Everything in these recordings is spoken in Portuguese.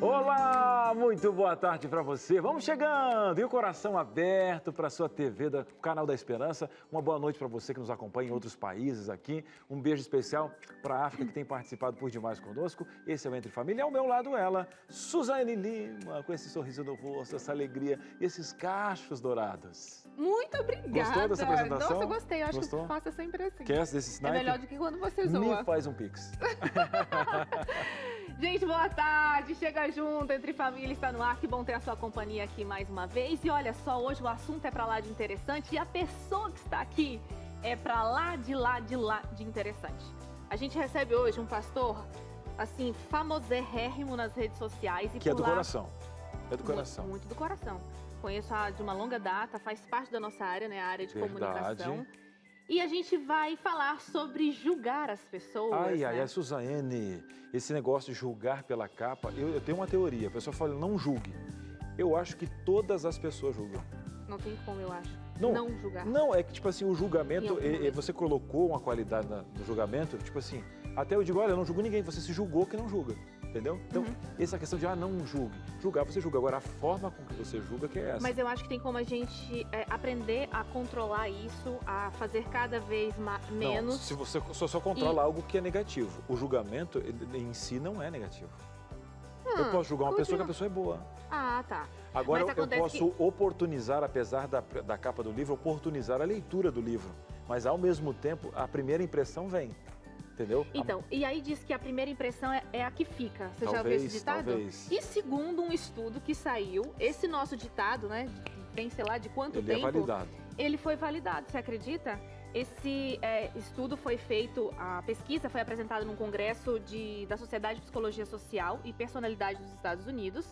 Olá, muito boa tarde para você. Vamos chegando e o coração aberto para a sua TV do Canal da Esperança. Uma boa noite para você que nos acompanha em outros países aqui. Um beijo especial para a África que tem participado por demais conosco. Esse é o Entre Família. Ao meu lado ela, Suzane Lima, com esse sorriso no rosto, essa alegria e esses cachos dourados. Muito obrigada. Gostou dessa apresentação? Nossa, eu gostei. Eu acho Gostou? que faça sempre assim. Quer desse É sniper? melhor do que quando você zoa. Me faz um pix. Gente, boa tarde. Chega junto, Entre Família está no ar. Que bom ter a sua companhia aqui mais uma vez. E olha só, hoje o assunto é pra lá de interessante e a pessoa que está aqui é pra lá de interessante. A gente recebe hoje um pastor, assim, famosérrimo nas redes sociais. E Que é por do lá, coração. É do coração. Muito do coração. Conheço de uma longa data, faz parte da nossa área, né? A área de comunicação. E a gente vai falar sobre julgar as pessoas. Ai, Suzane, esse negócio de julgar pela capa, eu tenho uma teoria. A pessoa fala, não julgue. Eu acho que todas as pessoas julgam. Não tem como, eu acho. Não julgar. Não, é que, tipo assim, o julgamento, você colocou uma qualidade no julgamento, tipo assim, até eu digo, olha, eu não julgo ninguém, você se julgou que não julga. Entendeu? Então, essa questão de, não julgue. Julgar, você julga. Agora, a forma com que você julga que é essa. Mas eu acho que tem como a gente aprender a controlar isso, a fazer cada vez menos. Não, se você só controla algo que é negativo. O julgamento em si não é negativo. Eu posso julgar uma pessoa que a pessoa é boa. Ah, tá. Agora, eu posso oportunizar, apesar da capa do livro, oportunizar a leitura do livro. Mas, ao mesmo tempo, a primeira impressão vem. Entendeu? Então, e aí diz que a primeira impressão é a que fica. Você já ouviu esse ditado? Talvez. E segundo um estudo que saiu, esse nosso ditado, né, tem sei lá de quanto tempo... Ele é validado. Ele foi validado, você acredita? Esse estudo foi feito, a pesquisa foi apresentada num congresso da Sociedade de Psicologia Social e Personalidade dos Estados Unidos.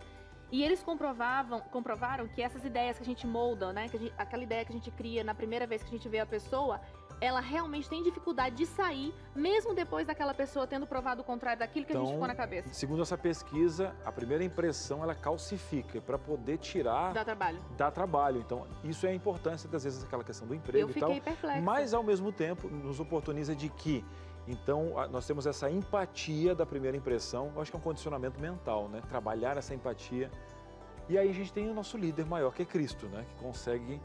E eles comprovaram que essas ideias que a gente molda, né, aquela ideia que a gente cria na primeira vez que a gente vê a pessoa, ela realmente tem dificuldade de sair, mesmo depois daquela pessoa tendo provado o contrário daquilo que a gente ficou na cabeça. Segundo essa pesquisa, a primeira impressão, ela calcifica para poder tirar... Dá trabalho. Dá trabalho. Então, isso é a importância, às vezes, aquela questão do emprego e tal. Eu fiquei perplexa. Mas, ao mesmo tempo, nos oportuniza de que... Então, nós temos essa empatia da primeira impressão. Eu acho que é um condicionamento mental, né? Trabalhar essa empatia. E aí a gente tem o nosso líder maior, que é Cristo, né? Que consegue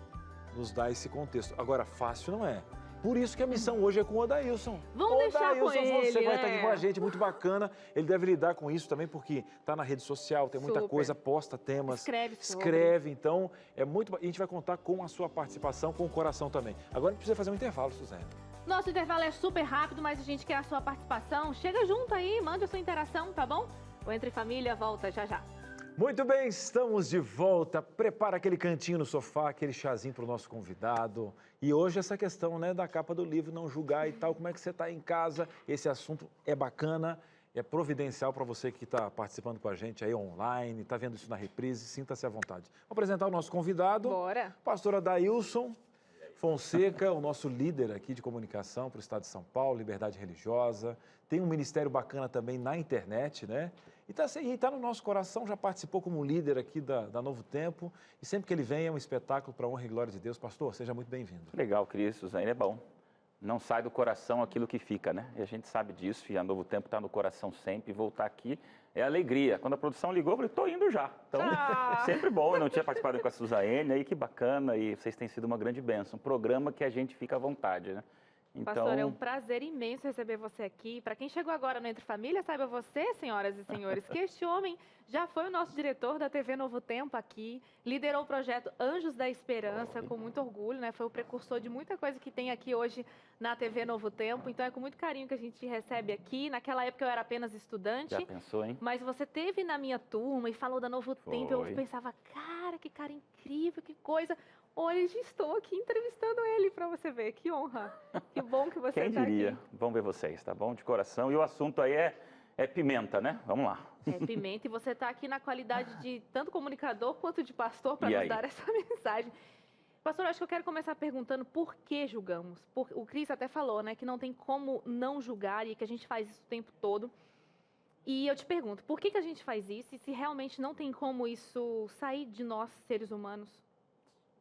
nos dar esse contexto. Agora, fácil não é. Por isso que a missão hoje é com o Odailson. Vamos deixar com ele, você vai estar aqui com a gente, muito bacana. Ele deve lidar com isso também, porque está na rede social, tem muita coisa, posta temas. Escreve, então é muito... E a gente vai contar com a sua participação, com o coração também. Agora a gente precisa fazer um intervalo, Suzane. Nosso intervalo é super rápido, mas a gente quer a sua participação. Chega junto aí, mande a sua interação, tá bom? O Entre Família volta já já. Muito bem, estamos de volta. Prepara aquele cantinho no sofá, aquele chazinho para o nosso convidado. E hoje essa questão, né, da capa do livro, não julgar e tal, como é que você está em casa? Esse assunto é bacana, é providencial para você que está participando com a gente aí online, está vendo isso na reprise, sinta-se à vontade. Vou apresentar o nosso convidado. Bora. Pastor Odailson Fonseca, o nosso líder aqui de comunicação para o estado de São Paulo, Liberdade Religiosa. Tem um ministério bacana também na internet, né? E tá no nosso coração, já participou como líder aqui da Novo Tempo. E sempre que ele vem é um espetáculo para a honra e glória de Deus. Pastor, seja muito bem-vindo. Legal, Cris, Suzane, é bom. Não sai do coração aquilo que fica, né? E a gente sabe disso, e a Novo Tempo está no coração sempre. E voltar aqui é alegria. Quando a produção ligou, eu falei, tô indo já. Então, é sempre bom. Eu não tinha participado com a Suzane, aí que bacana. E vocês têm sido uma grande bênção. Um programa que a gente fica à vontade, né? Então... Pastor, é um prazer imenso receber você aqui. Para quem chegou agora no Entre Família, saiba você, senhoras e senhores, que este homem já foi o nosso diretor da TV Novo Tempo aqui, liderou o projeto Anjos da Esperança com muito orgulho, né? Foi o precursor de muita coisa que tem aqui hoje na TV Novo Tempo. Então é com muito carinho que a gente recebe aqui. Naquela época eu era apenas estudante. Já pensou, hein? Mas você teve na minha turma e falou da Novo Tempo. Eu pensava, cara incrível, que coisa. Hoje estou aqui entrevistando ele para você ver. Que honra. Que bom que você está aqui. Quem diria? Vamos ver vocês, tá bom? De coração. E o assunto aí é pimenta, né? Vamos lá. É pimenta. E você está aqui na qualidade de tanto comunicador quanto de pastor para nos dar essa mensagem. Pastor, acho que eu quero começar perguntando por que julgamos. O Cris até falou, né, que não tem como não julgar e que a gente faz isso o tempo todo. E eu te pergunto, por que a gente faz isso e se realmente não tem como isso sair de nós, seres humanos?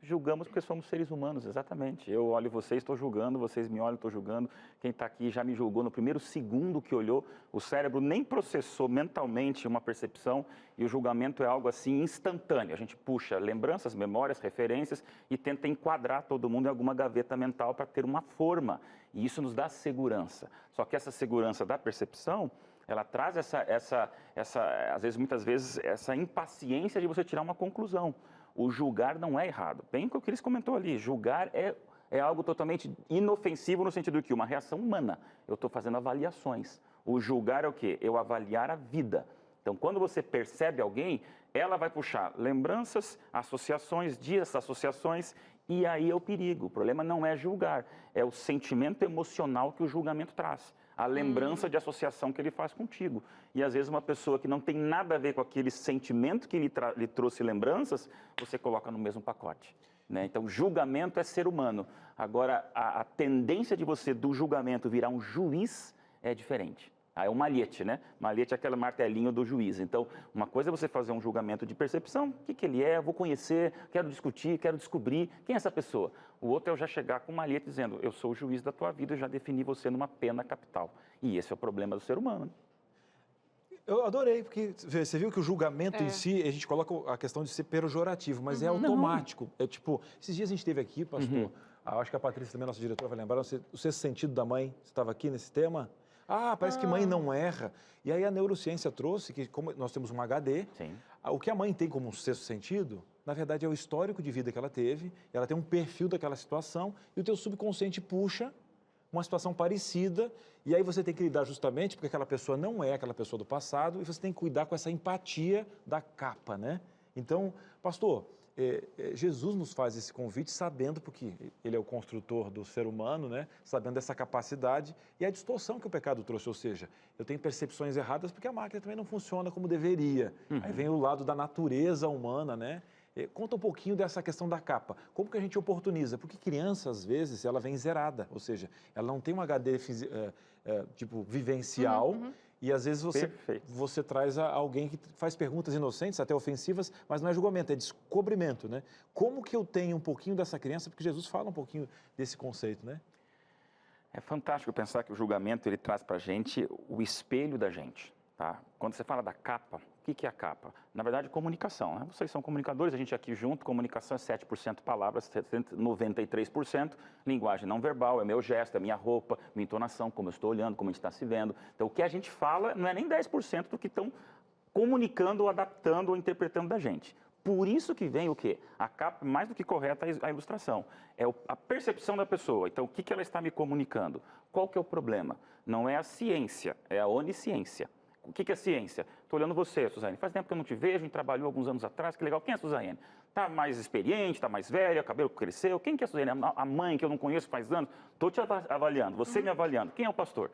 Julgamos porque somos seres humanos, exatamente. Eu olho vocês, estou julgando, vocês me olham, estou julgando. Quem está aqui já me julgou no primeiro segundo que olhou. O cérebro nem processou mentalmente uma percepção e o julgamento é algo assim instantâneo. A gente puxa lembranças, memórias, referências e tenta enquadrar todo mundo em alguma gaveta mental para ter uma forma. E isso nos dá segurança. Só que essa segurança da percepção, ela traz às vezes, muitas vezes, essa impaciência de você tirar uma conclusão. O julgar não é errado. Bem o que o Cris comentou ali, julgar é algo totalmente inofensivo no sentido que uma reação humana. Eu estou fazendo avaliações. O julgar é o quê? Eu avaliar a vida. Então, quando você percebe alguém, ela vai puxar lembranças, associações, desassociações, e aí é o perigo. O problema não é julgar, é o sentimento emocional que o julgamento traz. A lembrança de associação que ele faz contigo. E às vezes uma pessoa que não tem nada a ver com aquele sentimento que lhe trouxe lembranças, você coloca no mesmo pacote. Né? Então, julgamento é ser humano. Agora, a tendência de você, do julgamento, virar um juiz é diferente. É o malhete, né? Malhete é aquele martelinho do juiz. Então, uma coisa é você fazer um julgamento de percepção. O que ele é? Eu vou conhecer, quero discutir, quero descobrir quem é essa pessoa. O outro é eu já chegar com um malhete dizendo, eu sou o juiz da tua vida, eu já defini você numa pena capital. E esse é o problema do ser humano. Eu adorei, porque você viu que o julgamento em si, a gente coloca a questão de ser pejorativo, mas é automático. É tipo, esses dias a gente teve aqui, pastor, acho que a Patrícia também, nossa diretora, vai lembrar, o sexto sentido da mãe, você estava aqui nesse tema? Parece que mãe não erra. E aí a neurociência trouxe que, como nós temos um HD, o que a mãe tem como um sexto sentido, na verdade é o histórico de vida que ela teve, ela tem um perfil daquela situação, e o teu subconsciente puxa uma situação parecida, e aí você tem que lidar justamente porque aquela pessoa não é aquela pessoa do passado, e você tem que cuidar com essa empatia da capa, né? Então, pastor, Jesus nos faz esse convite sabendo, porque ele é o construtor do ser humano, né? Sabendo dessa capacidade e a distorção que o pecado trouxe, ou seja, eu tenho percepções erradas porque a máquina também não funciona como deveria. Aí vem o lado da natureza humana, né? Conta um pouquinho dessa questão da capa. Como que a gente oportuniza? Porque criança, às vezes, ela vem zerada, ou seja, ela não tem um HD tipo vivencial, e às vezes você traz alguém que faz perguntas inocentes, até ofensivas, mas não é julgamento, é descobrimento, né? Como que eu tenho um pouquinho dessa criança? Porque Jesus fala um pouquinho desse conceito, né? É fantástico pensar que o julgamento ele traz para a gente o espelho da gente. Tá? Quando você fala da capa, o que é a capa? Na verdade, comunicação. Né? Vocês são comunicadores, a gente aqui junto, comunicação é 7% palavras, 93% linguagem não verbal, é meu gesto, é minha roupa, minha entonação, como eu estou olhando, como a gente está se vendo. Então, o que a gente fala não é nem 10% do que estão comunicando, ou adaptando, ou interpretando da gente. Por isso que vem o quê? A capa, mais do que correta, a ilustração. É a percepção da pessoa. Então, o que ela está me comunicando? Qual que é o problema? Não é a ciência, é a onisciência. O que é ciência? Estou olhando você, Suzane. Faz tempo que eu não te vejo, a gente trabalhou alguns anos atrás, que legal. Quem é a Suzane? Está mais experiente, está mais velha, o cabelo cresceu. Quem que é a Suzane? A mãe que eu não conheço faz anos. Estou te avaliando, você me avaliando. Quem é o pastor?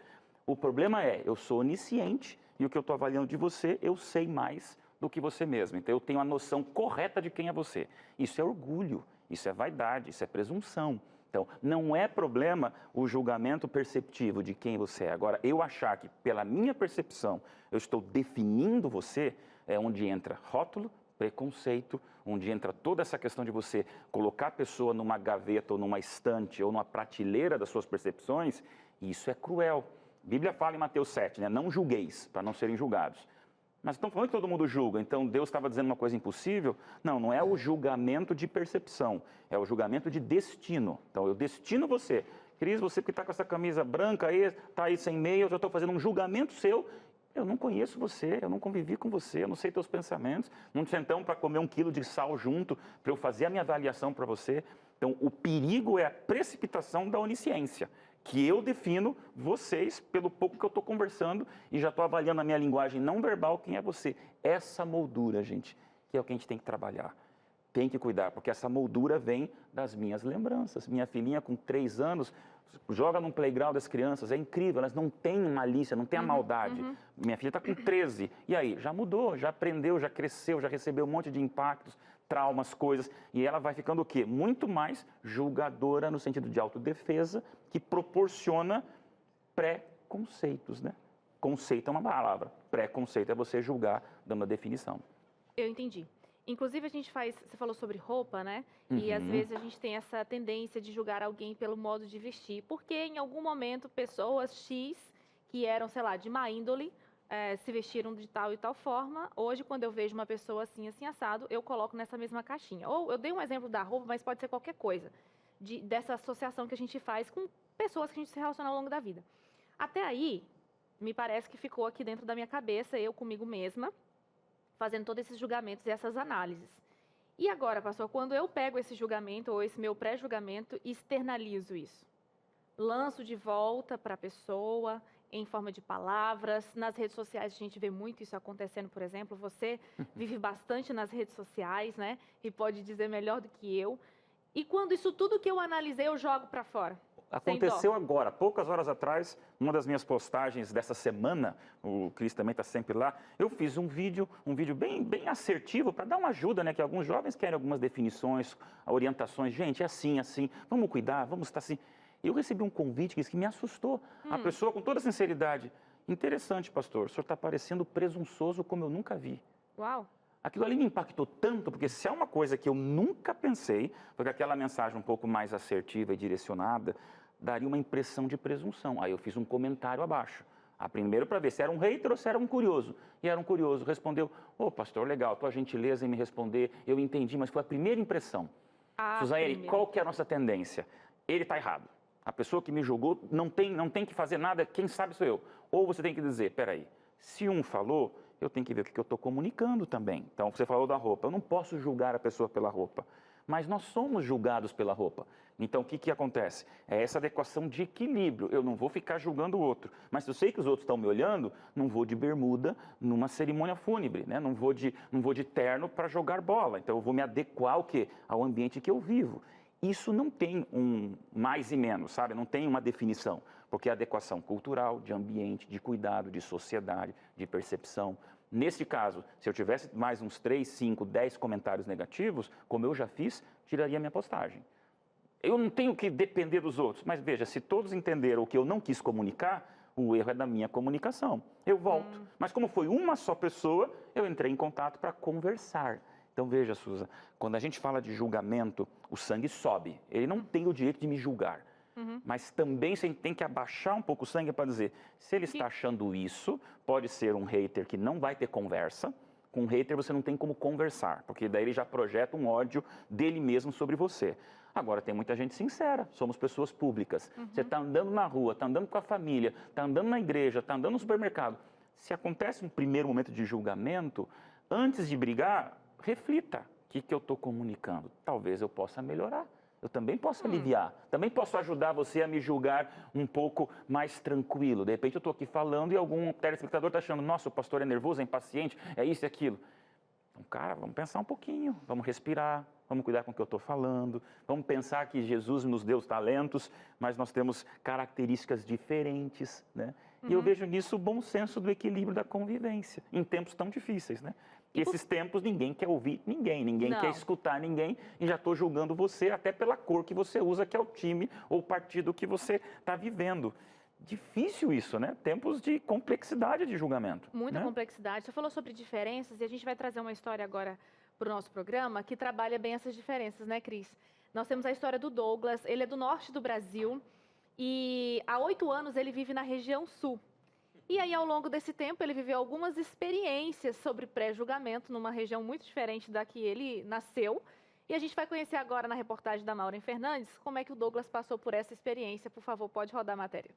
O problema é, eu sou onisciente e o que eu estou avaliando de você, eu sei mais do que você mesmo. Então, eu tenho a noção correta de quem é você. Isso é orgulho, isso é vaidade, isso é presunção. Então, não é problema o julgamento perceptivo de quem você é. Agora, eu achar que, pela minha percepção, eu estou definindo você, é onde entra rótulo, preconceito, onde entra toda essa questão de você colocar a pessoa numa gaveta, ou numa estante, ou numa prateleira das suas percepções, e isso é cruel. A Bíblia fala em Mateus 7, né? Não julgueis, para não serem julgados. Mas estão falando que todo mundo julga, então Deus estava dizendo uma coisa impossível? Não, não é o julgamento de percepção, é o julgamento de destino. Então, eu destino você. Cris, você que está com essa camisa branca aí, está aí sem meia, eu já estou fazendo um julgamento seu. Eu não conheço você, eu não convivi com você, eu não sei teus pensamentos. Não sentamos para comer 1 quilo de sal junto, para eu fazer a minha avaliação para você. Então, o perigo é a precipitação da onisciência, que eu defino vocês pelo pouco que eu estou conversando e já estou avaliando a minha linguagem não verbal quem é você. Essa moldura, gente, que é o que a gente tem que trabalhar. Tem que cuidar, porque essa moldura vem das minhas lembranças. Minha filhinha com 3 anos joga num playground das crianças, é incrível, elas não têm malícia, não têm a maldade. Minha filha está com 13, e aí? Já mudou, já aprendeu, já cresceu, já recebeu um monte de impactos, traumas, coisas, e ela vai ficando o quê? Muito mais julgadora no sentido de autodefesa, que proporciona pré-conceitos, né? Conceito é uma palavra, pré-conceito é você julgar dando a definição. Eu entendi. Inclusive, a gente você falou sobre roupa, né? E às vezes a gente tem essa tendência de julgar alguém pelo modo de vestir, porque em algum momento pessoas X, que eram, sei lá, de má índole, se vestiram de tal e tal forma. Hoje, quando eu vejo uma pessoa assim, assim, assado, eu coloco nessa mesma caixinha. Ou eu dei um exemplo da roupa, mas pode ser qualquer coisa, dessa associação que a gente faz com pessoas que a gente se relaciona ao longo da vida. Até aí, me parece que ficou aqui dentro da minha cabeça, eu comigo mesma, fazendo todos esses julgamentos e essas análises. E agora, pastor, quando eu pego esse julgamento ou esse meu pré-julgamento e externalizo isso, lanço de volta para a pessoa em forma de palavras, nas redes sociais a gente vê muito isso acontecendo, por exemplo, você vive bastante nas redes sociais, né? E pode dizer melhor do que eu. E quando isso tudo que eu analisei, eu jogo para fora. Aconteceu agora, poucas horas atrás, uma das minhas postagens dessa semana, o Cris também está sempre lá, eu fiz um vídeo bem assertivo para dar uma ajuda, né? Que alguns jovens querem algumas definições, orientações. Gente, é assim, vamos cuidar, vamos estar assim. Eu recebi um convite que me assustou. A pessoa, com toda sinceridade, interessante, pastor, o senhor está parecendo presunçoso como eu nunca vi. Uau! Aquilo ali me impactou tanto, porque se há uma coisa que eu nunca pensei, foi que aquela mensagem um pouco mais assertiva e direcionada daria uma impressão de presunção. Aí eu fiz um comentário abaixo. Primeiro para ver se era um hater ou se era um curioso. E era um curioso. Respondeu, pastor, legal, tua gentileza em me responder, eu entendi, mas foi a primeira impressão. Suzaine, qual que é a nossa tendência? Ele está errado. A pessoa que me julgou não tem que fazer nada, quem sabe sou eu. Ou você tem que dizer, peraí, se um falou, eu tenho que ver o que eu estou comunicando também. Então, você falou da roupa, eu não posso julgar a pessoa pela roupa, mas nós somos julgados pela roupa. Então, o que acontece? É essa adequação de equilíbrio. Eu não vou ficar julgando o outro, mas se eu sei que os outros estão me olhando, não vou de bermuda numa cerimônia fúnebre, né? Não vou de terno para jogar bola. Então, eu vou me adequar ao quê? Ao ambiente que eu vivo. Isso não tem um mais e menos, sabe? Não tem uma definição, porque é adequação cultural, de ambiente, de cuidado, de sociedade, de percepção. Nesse caso, se eu tivesse mais uns 3, 5, 10 comentários negativos, como eu já fiz, tiraria minha postagem. Eu não tenho que depender dos outros, mas veja, se todos entenderam o que eu não quis comunicar, o erro é da minha comunicação. Eu volto. Mas como foi uma só pessoa, eu entrei em contato para conversar. Então veja, Suza, quando a gente fala de julgamento, o sangue sobe. Ele não tem o direito de me julgar. Mas também você tem que abaixar um pouco o sangue para dizer, se ele está achando isso, pode ser um hater que não vai ter conversa. Com um hater você não tem como conversar, porque daí ele já projeta um ódio dele mesmo sobre você. Agora, tem muita gente sincera, somos pessoas públicas. Você está andando na rua, está andando com a família, está andando na igreja, está andando no supermercado. Se acontece um primeiro momento de julgamento, antes de brigar, reflita. O que eu estou comunicando? Talvez eu possa melhorar. Eu também posso aliviar. Também posso ajudar você a me julgar um pouco mais tranquilo. De repente eu estou aqui falando e algum telespectador está achando, nossa, o pastor é nervoso, é impaciente, é isso e aquilo. Então, cara, vamos pensar um pouquinho, vamos respirar, vamos cuidar com o que eu estou falando, vamos pensar que Jesus nos deu os talentos, mas nós temos características diferentes, né? E eu vejo nisso o bom senso do equilíbrio da convivência, em tempos tão difíceis, né? E esses tempos ninguém quer ouvir ninguém quer escutar ninguém, e já estou julgando você até pela cor que você usa, que é o time ou o partido que você está vivendo. Difícil isso, né? Tempos de complexidade de julgamento. Muita né? complexidade. Você falou sobre diferenças e a gente vai trazer uma história agora para o nosso programa que trabalha bem essas diferenças, né, Cris? Nós temos a história do Douglas, ele é do norte do Brasil e há 8 anos ele vive na região sul. E aí, ao longo desse tempo, ele viveu algumas experiências sobre pré-julgamento numa região muito diferente da que ele nasceu. E a gente vai conhecer agora na reportagem da Maureen Fernandes como é que o Douglas passou por essa experiência. Por favor, pode rodar a matéria.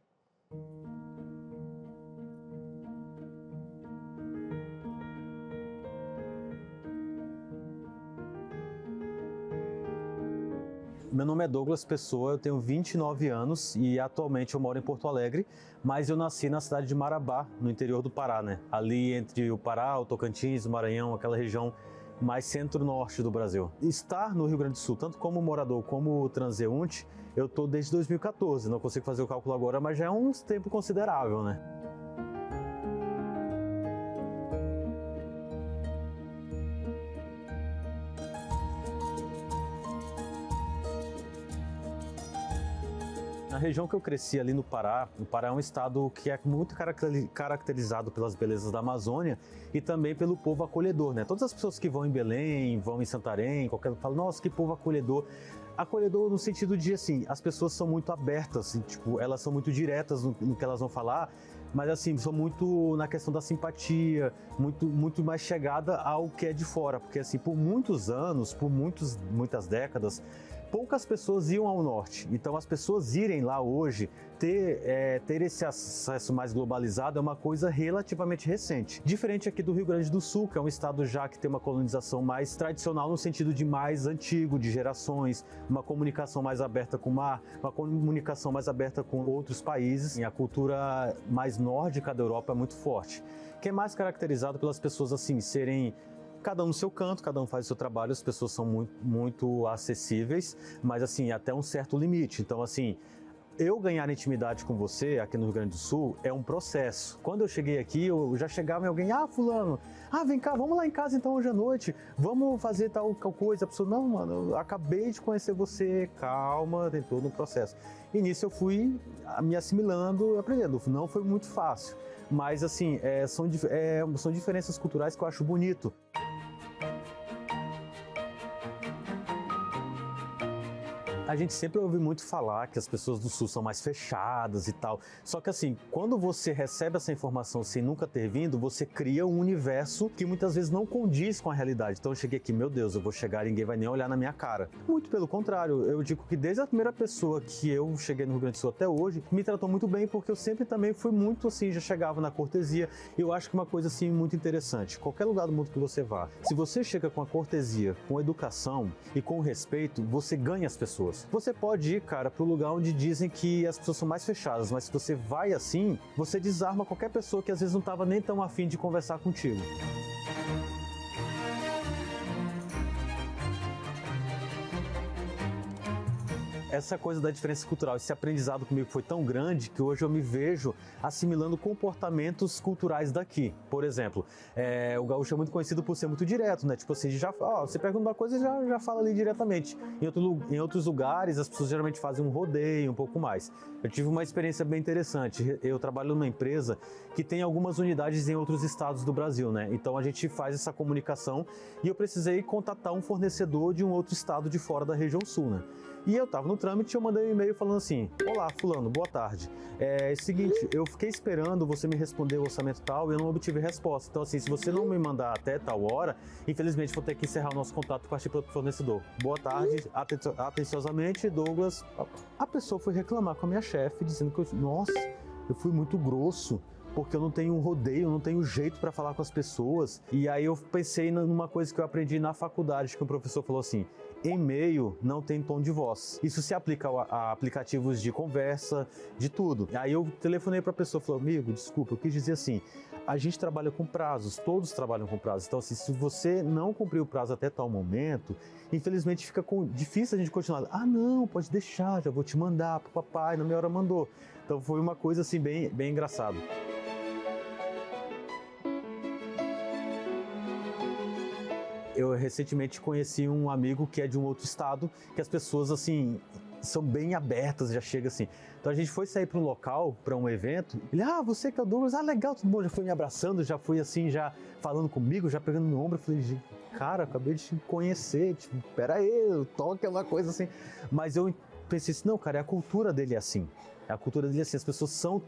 Meu nome é Douglas Pessoa, eu tenho 29 anos e atualmente eu moro em Porto Alegre, mas eu nasci na cidade de Marabá, no interior do Pará, né? Ali entre o Pará, o Tocantins, o Maranhão, aquela região mais centro-norte do Brasil. Estar no Rio Grande do Sul, tanto como morador como transeunte, eu estou desde 2014, não consigo fazer o cálculo agora, mas já é um tempo considerável, né? Na região que eu cresci ali no Pará, o Pará é um estado que é muito caracterizado pelas belezas da Amazônia e também pelo povo acolhedor, né? Todas as pessoas que vão em Belém, vão em Santarém, falam, nossa, que povo acolhedor. Acolhedor no sentido de, assim, as pessoas são muito abertas, assim, tipo, elas são muito diretas no que elas vão falar, mas, assim, são muito na questão da simpatia, muito mais chegada ao que é de fora, porque, assim, por muitos anos, muitas décadas, poucas pessoas iam ao norte. Então, as pessoas irem lá hoje, ter esse acesso mais globalizado é uma coisa relativamente recente. Diferente aqui do Rio Grande do Sul, que é um estado já que tem uma colonização mais tradicional no sentido de mais antigo, de gerações, uma comunicação mais aberta com o mar, uma comunicação mais aberta com outros países. E a cultura mais nórdica da Europa é muito forte, que é mais caracterizado pelas pessoas assim serem cada um no seu canto, cada um faz o seu trabalho, as pessoas são muito acessíveis, mas assim, até um certo limite. Então, assim, eu ganhar intimidade com você aqui no Rio Grande do Sul é um processo. Quando eu cheguei aqui, eu já chegava em alguém, fulano, vem cá, vamos lá em casa então hoje à noite, vamos fazer tal coisa. A pessoa, não, mano, eu acabei de conhecer você, calma, tem todo um processo. E nisso eu fui me assimilando e aprendendo. Não foi muito fácil, mas assim, são diferenças culturais que eu acho bonito. A gente sempre ouve muito falar que as pessoas do Sul são mais fechadas e tal. Só que assim, quando você recebe essa informação sem nunca ter vindo, você cria um universo que muitas vezes não condiz com a realidade. Então eu cheguei aqui, meu Deus, eu vou chegar e ninguém vai nem olhar na minha cara. Muito pelo contrário, eu digo que desde a primeira pessoa que eu cheguei no Rio Grande do Sul até hoje, me tratou muito bem, porque eu sempre também fui muito assim, já chegava na cortesia. Eu acho que uma coisa assim muito interessante, qualquer lugar do mundo que você vá, se você chega com a cortesia, com educação e com respeito, você ganha as pessoas. Você pode ir, cara, para o lugar onde dizem que as pessoas são mais fechadas, mas se você vai assim, você desarma qualquer pessoa que às vezes não estava nem tão afim de conversar contigo. Essa coisa da diferença cultural, esse aprendizado comigo foi tão grande que hoje eu me vejo assimilando comportamentos culturais daqui. Por exemplo, o gaúcho é muito conhecido por ser muito direto, né? Tipo assim, você pergunta uma coisa e já fala ali diretamente. Em outros lugares, as pessoas geralmente fazem um rodeio, um pouco mais. Eu tive uma experiência bem interessante. Eu trabalho numa empresa que tem algumas unidades em outros estados do Brasil, né? Então a gente faz essa comunicação e eu precisei contatar um fornecedor de um outro estado de fora da região sul, né? E eu estava no trâmite e eu mandei um e-mail falando assim, olá fulano, boa tarde. É o seguinte, eu fiquei esperando você me responder o orçamento tal e eu não obtive resposta. Então assim, se você não me mandar até tal hora, infelizmente vou ter que encerrar o nosso contato e partir para outro fornecedor. Boa tarde, atenciosamente, Douglas. A pessoa foi reclamar com a minha chefe, dizendo que eu fui muito grosso, porque eu não tenho rodeio, eu não tenho jeito para falar com as pessoas. E aí eu pensei numa coisa que eu aprendi na faculdade, que o professor falou assim, e-mail não tem tom de voz. Isso se aplica a aplicativos de conversa, de tudo. Aí eu telefonei para a pessoa e falei, amigo, desculpa, eu quis dizer assim, a gente trabalha com prazos, todos trabalham com prazos. Então assim, se você não cumprir o prazo até tal momento, infelizmente fica difícil a gente continuar. Não, pode deixar, já vou te mandar pro papai, na minha hora mandou. Então foi uma coisa assim bem engraçada. Eu recentemente conheci um amigo que é de um outro estado, que as pessoas assim são bem abertas, já chega assim. Então a gente foi sair para um local, para um evento, ele, você que é o Douglas, legal, tudo bom, já foi me abraçando, já foi assim, já falando comigo, já pegando no meu ombro, eu falei, cara, acabei de te conhecer, tipo, peraí, o toque é uma coisa assim. Mas eu pensei assim, não, cara, a cultura dele é assim. A cultura dele é assim, as pessoas são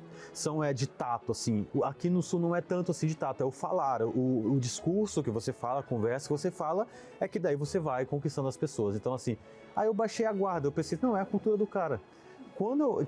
de tato, assim. Aqui no Sul não é tanto assim de tato, é o falar, o discurso que você fala, a conversa que você fala, é que daí você vai conquistando as pessoas. Então, assim, aí eu baixei a guarda, eu pensei, não, é a cultura do cara. Quando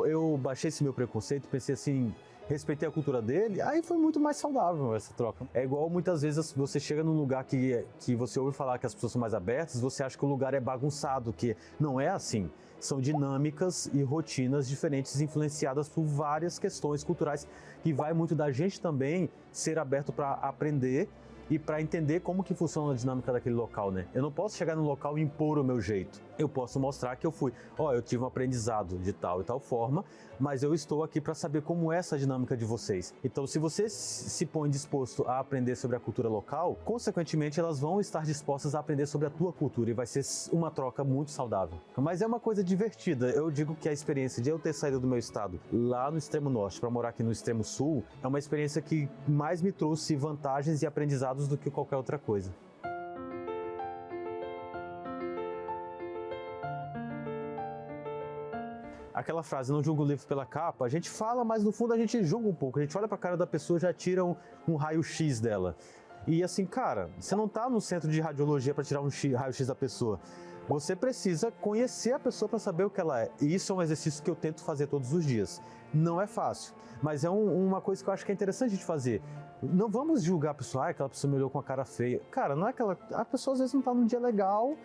eu baixei esse meu preconceito, pensei assim, respeitei a cultura dele, aí foi muito mais saudável essa troca. É igual muitas vezes você chega num lugar que você ouve falar que as pessoas são mais abertas, você acha que o lugar é bagunçado, que não é assim. São dinâmicas e rotinas diferentes influenciadas por várias questões culturais que vai muito da gente também ser aberto para aprender e para entender como que funciona a dinâmica daquele local, né? Eu não posso chegar no local e impor o meu jeito. Eu posso mostrar que eu tive um aprendizado de tal e tal forma, mas eu estou aqui para saber como é essa dinâmica dinâmica de vocês. Então, se você se põe disposto a aprender sobre a cultura local, consequentemente elas vão estar dispostas a aprender sobre a tua cultura e vai ser uma troca muito saudável. Mas é uma coisa divertida. Eu digo que a experiência de eu ter saído do meu estado lá no extremo norte para morar aqui no extremo sul é uma experiência que mais me trouxe vantagens e aprendizados do que qualquer outra coisa. Aquela frase, não julga o livro pela capa, a gente fala, mas no fundo a gente julga um pouco. A gente olha pra cara da pessoa e já tira um raio-x dela. E assim, cara, você não tá no centro de radiologia para tirar um raio-x da pessoa. Você precisa conhecer a pessoa para saber o que ela é. E isso é um exercício que eu tento fazer todos os dias. Não é fácil, mas é uma coisa que eu acho que é interessante de fazer. Não vamos julgar a pessoa, aquela pessoa me olhou com a cara feia. Cara, não é aquela... A pessoa às vezes não tá num dia legal,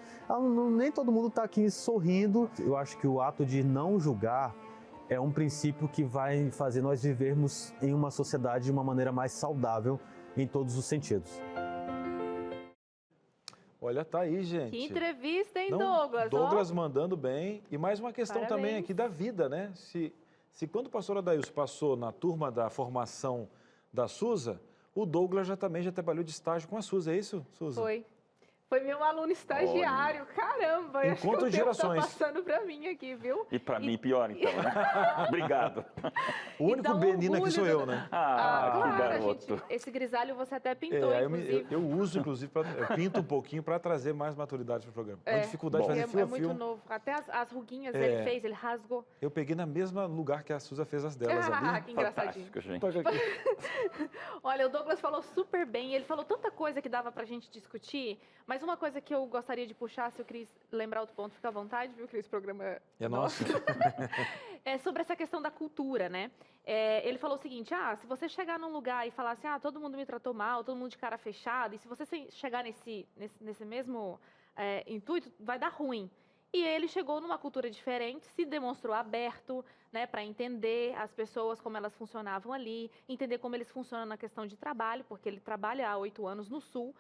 nem todo mundo tá aqui sorrindo. Eu acho que o ato de não julgar é um princípio que vai fazer nós vivermos em uma sociedade de uma maneira mais saudável em todos os sentidos. Olha, tá aí, gente. Que entrevista, hein, Não, Douglas? Douglas mandando bem. E mais uma questão Parabéns. também aqui da vida, né? Se quando o pastor Adailson passou na turma da formação da Suza, o Douglas já trabalhou de estágio com a Suza, é isso, Suza? Foi meu aluno estagiário, caramba. Eu acho que Encontro o de tempo gerações. tá passando pra mim aqui, viu? E para mim pior, então, né? Obrigado. O único dá um Benino aqui sou orgulho, eu, né? Que claro, garoto. esse grisalho você até pintou, inclusive. Eu uso, inclusive, eu pinto um pouquinho para trazer mais maturidade para o programa. Uma dificuldade de fazer fio É a muito fio. novo. Até as ruguinhas ele fez, ele rasgou. Eu peguei na mesma lugar que a Suza fez as delas ali. Que engraçadinho. Fantástico, gente. Toca aqui. Olha, o Douglas falou super bem, ele falou tanta coisa que dava pra gente discutir, mas uma coisa que eu gostaria de puxar, se o Cris lembrar outro ponto, fica à vontade, viu, Cris? O programa É nosso. É sobre essa questão da cultura, né? Ele falou o seguinte, se você chegar num lugar e falar assim, todo mundo me tratou mal, todo mundo de cara fechada, e se você chegar nesse mesmo intuito, vai dar ruim. E ele chegou numa cultura diferente, se demonstrou aberto, né, para entender as pessoas, como elas funcionavam ali, entender como eles funcionam na questão de trabalho, porque ele trabalha há 8 anos no Sul.